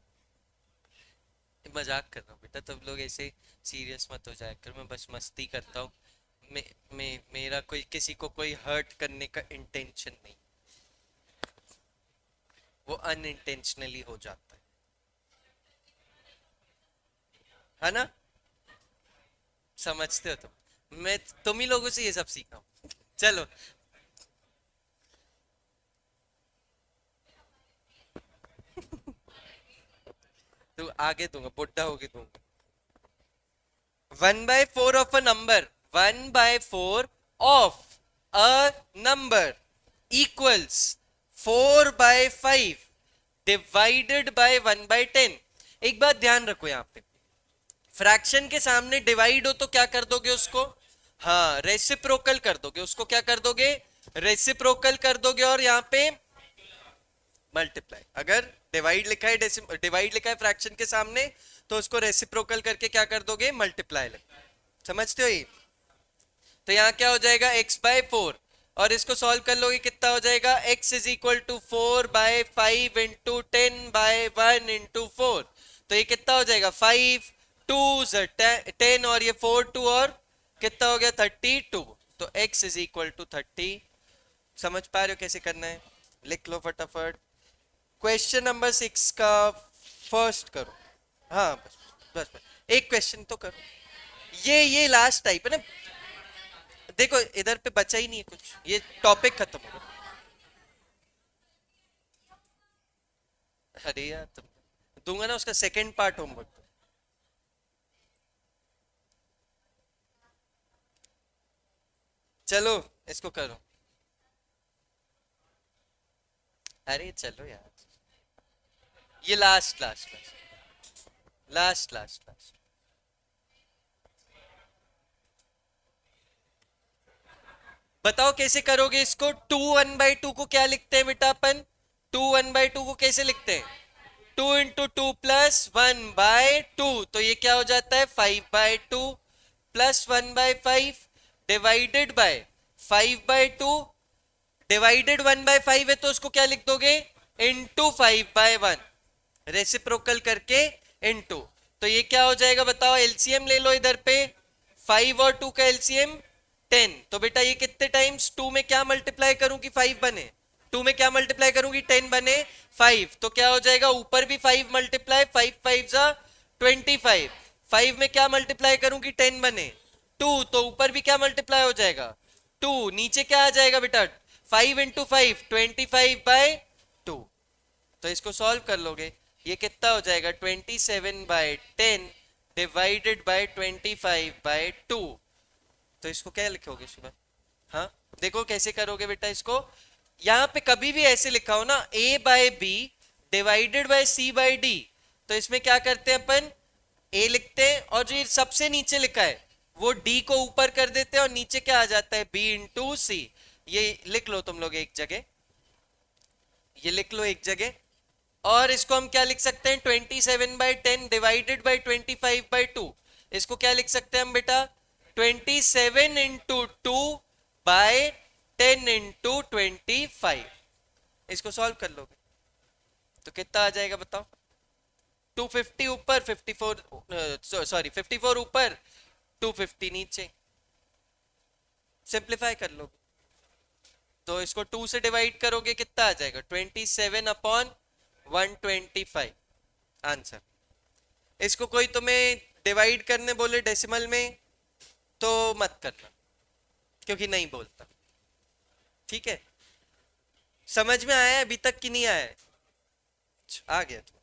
मजाक कर रहा हूँ बेटा, तुम लोग ऐसे सीरियस मत हो जाया कर, मैं बस मस्ती करता हूँ। मेरा कोई किसी को कोई हर्ट करने का इंटेंशन नहीं, वो अनइंटेंशनली हो जाता है ना। समझते हो तुम, मैं तुम ही लोगों से ये सब सीखा हूँ। चलो। तो आगे दूंगा, बुढ़ा होके दूंगा। 1/4 of a number, 1/4 of a number equals 4/5 divided by 1/10। एक बात ध्यान रखो यहाँ पे, फ्रैक्शन के सामने डिवाइड हो तो क्या कर दोगे उसको, हाँ रेसिप्रोकल कर दोगे उसको, क्या कर दोगे, रेसिप्रोकल कर दोगे। और यहाँ पे मल्टीप्लाई, अगर डिवाइड लिखा है, डिवाइड लिखा है फ्रैक्शन के सामने, तो उसको रेसिप्रोकल करके क्या कर दोगे, मल्टीप्लाई। समझते हो ये। तो यहाँ क्या हो जाएगा, x/4, और इसको सॉल्व कर लोगे कितना हो जाएगा, x is equal to 4/5 into 10/1 into 4। तो ये कितना हो जाएगा, 5 टू 10, और ये 4 2, और कितना हो गया 32। तो x इज इक्वल टू 30। समझ पा रहे हो कैसे करना है, लिख लो फटाफट। क्वेश्चन नंबर 6 का फर्स्ट करो। हाँ बस, बस एक क्वेश्चन तो करो। ये लास्ट टाइप है ना। देखो इधर पे बचा ही नहीं है कुछ, ये टॉपिक खत्म हो गया। अरे यार तुम, दूंगा ना उसका सेकंड पार्ट होमवर्क। चलो इसको करो। अरे चलो यार, ये last last last last last. बताओ कैसे करोगे इसको। 2 1/2 को क्या लिखते हैं बेटा अपन, 2 1/2 को कैसे लिखते हैं, 2 × 2 प्लस 1/2। तो ये क्या हो जाता है, 5/2 प्लस 1/5 डिवाइडेड बाय 5/2, डिवाइडेड 1/5 है तो उसको क्या लिख दोगे, इंटू 5/1, रेसिप्रोकल करके इंटू। तो ये क्या हो जाएगा बताओ, एलसीएम ले लो इधर पे, 5 और 2 का एलसीएम 10। तो बेटा ये कितने टाइम्स, 2 में क्या मल्टीप्लाई करूं कि 5 बने, 2 में क्या मल्टीप्लाई करूंगी 10 बने 5। तो क्या हो जाएगा, ऊपर भी 5 मल्टीप्लाई, 5 5 जा 25। 5 में क्या मल्टीप्लाई करूंगी 10 बने 2, तो ऊपर भी क्या मल्टीप्लाई हो जाएगा 2, नीचे क्या आ जाएगा बेटा 5 × 5 25/2। तो इसको सॉल्व कर लोगे, ये कितना हो जाएगा 27/10 डिवाइडेड बाय 25/2। तो इसको क्या लिखोगे सुबह, हाँ देखो कैसे करोगे बेटा इसको। यहां पे कभी भी ऐसे लिखा हो ना, a/b डिवाइडेड बाय c/d, तो इसमें क्या करते हैं अपन, a लिखते हैं और जो ये सबसे नीचे लिखा है वो d को ऊपर कर देते हैं, और नीचे क्या आ जाता है b × c। ये लिख लो तुम लोग एक जगह, ये लिख लो एक जगह। और इसको हम क्या लिख सकते हैं, 27/10 डिवाइडेड बाई 25/2। इसको क्या लिख सकते हैं हम बेटा, 27 × 2 बाय 10 × 25। इसको सॉल्व कर लोगे तो कितना आ जाएगा बताओ, 250 ऊपर 54, सॉरी 54 ऊपर 250 नीचे, सिंप्लीफाई कर लोगे। तो इसको 2 से डिवाइड करोगे कितना आ जाएगा, 27/125 आंसर। इसको कोई तुम्हें डिवाइड करने बोले डेसिमल में तो मत करना, क्योंकि नहीं बोलता। ठीक है, समझ में आया अभी तक कि नहीं आया है? आ गया तो।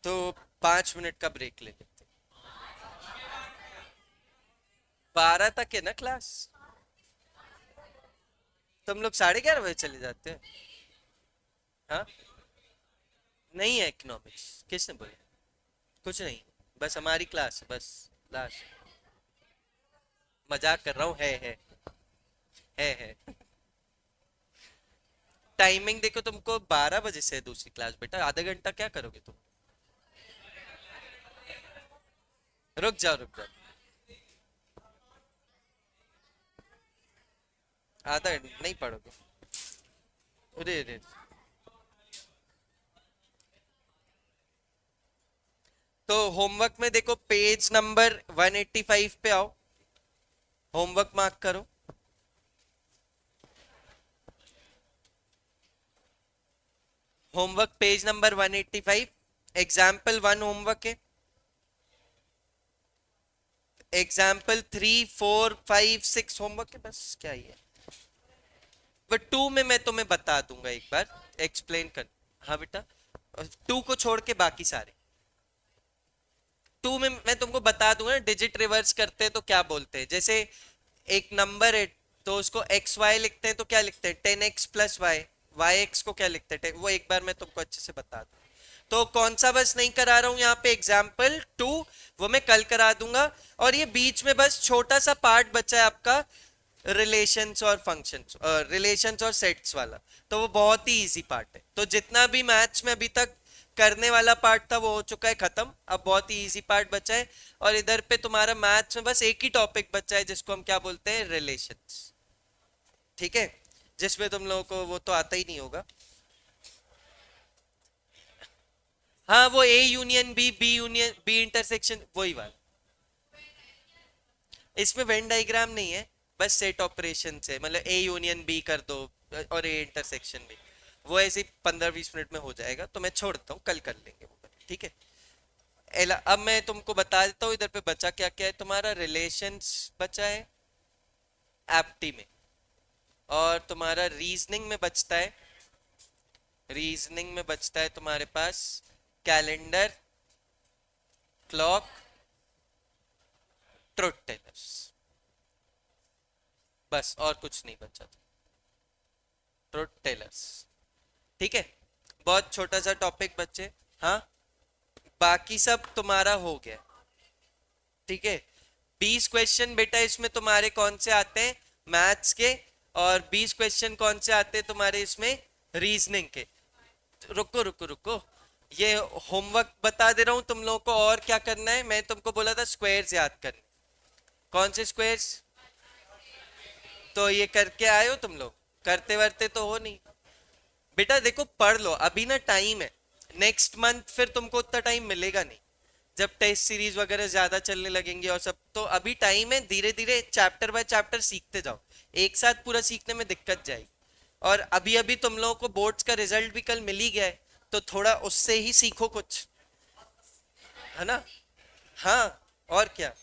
तो 5 मिनट का ब्रेक ले लेते, 12 तक है ना क्लास। तुम लोग 11:30 बजे चले जाते हैं। हाँ, नहीं है इकोनॉमिक्स, किसने बोला, कुछ नहीं, बस हमारी क्लास है बस, लास्ट। मजाक कर रहा हूँ, है। टाइमिंग देखो, तुमको 12 बजे से है दूसरी क्लास बेटा, आधा घंटा क्या करोगे तुम। रुक जाओ रुक जाओ, आधा नहीं पढ़ोगे? अरे अरे। तो होमवर्क में देखो, पेज नंबर 185 पे आओ, होमवर्क मार्क करो। Homework page number 185, example 1 homework है। एग्जाम्पल 3 4 5 6 होमवर्क है, बस क्या ही है। बट 2 में मैं तुम्हें बता दूंगा एक बार, एक्सप्लेन कर। हाँ बेटा, 2 को छोड़ के बाकी सारे। 2 में मैं तुमको बता दूंगा ना, डिजिट रिवर्स करते हैं तो क्या बोलते हैं। जैसे एक नंबर है, तो उसको एक्स वाई लिखते हैं तो क्या लिखते हैं, 10x + y। वाई एक्स को क्या लिखते हैं, वो एक बार मैं तुमको अच्छे से बता दूं। तो कौन सा बस नहीं करा रहा हूं यहाँ पे, एग्जाम्पल 2, वो मैं कल करा दूंगा। और ये बीच में बस छोटा सा पार्ट बचा है आपका, रिलेशंस और फंक्शंस, रिलेशंस और सेट्स वाला। तो वो बहुत ही इजी पार्ट है। तो जितना भी मैथ्स में अभी तक करने वाला पार्ट था वो हो चुका है खत्म, अब बहुत ही इजी पार्ट बचा है। और इधर पे तुम्हारा मैथ्स में बस एक ही टॉपिक बचा है जिसको हम क्या बोलते हैं, रिलेशंस। ठीक है, जिसमें तुम लोगों को वो तो आता ही नहीं होगा। हाँ, वो A union B, B union B intersection, वही बात। इसमें वेन डायग्राम नहीं है, बस सेट ऑपरेशन से, मतलब ए यूनियन बी कर दो और ए इंटरसेक्शन भी। वो ऐसे 15 20 मिनट में हो जाएगा, तो मैं छोड़ देता हूँ, कल कर लेंगे वो। ठीक है। अब मैं तुमको बता देता हूँ इधर पे बचा क्या क्या है। तुम्हारा रिलेशंस बचा है एप्टी में, और तुम्हारा रीजनिंग में बचता है, रीजनिंग में बचता है तुम्हारे पास कैलेंडर, क्लॉक, ट्रुथ टेलर्स। बस और कुछ नहीं बचा था, ट्रुथ टेलर्स। ठीक है, बहुत छोटा सा टॉपिक बच्चे। हाँ, बाकी सब तुम्हारा हो गया। ठीक है, 20 क्वेश्चन बेटा इसमें तुम्हारे कौन से आते हैं, मैथ्स के। और 20 क्वेश्चन कौन से आते हैं तुम्हारे इसमें, रीजनिंग के। रुको रुको रुको, ये होमवर्क बता दे रहा हूं तुम लोगों को। और क्या करना है, मैं तुमको बोला था स्क्वायर्स याद करने। कौन से स्क्वायर्स? तो ये करके आए हो तुम लोग, करते वरते तो हो नहीं। बेटा देखो, पढ़ लो, अभी ना टाइम है। नेक्स्ट मंथ फिर तुमको उतना टाइम मिलेगा नहीं, जब टेस्ट सीरीज वगैरह ज्यादा चलने लगेंगे और सब। तो अभी टाइम है, धीरे धीरे चैप्टर बाय चैप्टर सीखते जाओ। एक साथ पूरा सीखने में दिक्कत जाएगी। और अभी अभी तुम लोगों को बोर्ड्स का रिजल्ट भी कल मिल ही गया है, तो थोड़ा उससे ही सीखो कुछ, है ना। हाँ, और क्या।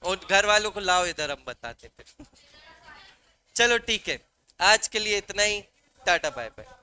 और घर वालों को लाओ इधर, हम बताते फिर। चलो ठीक है, आज के लिए इतना ही। Tata bye bye.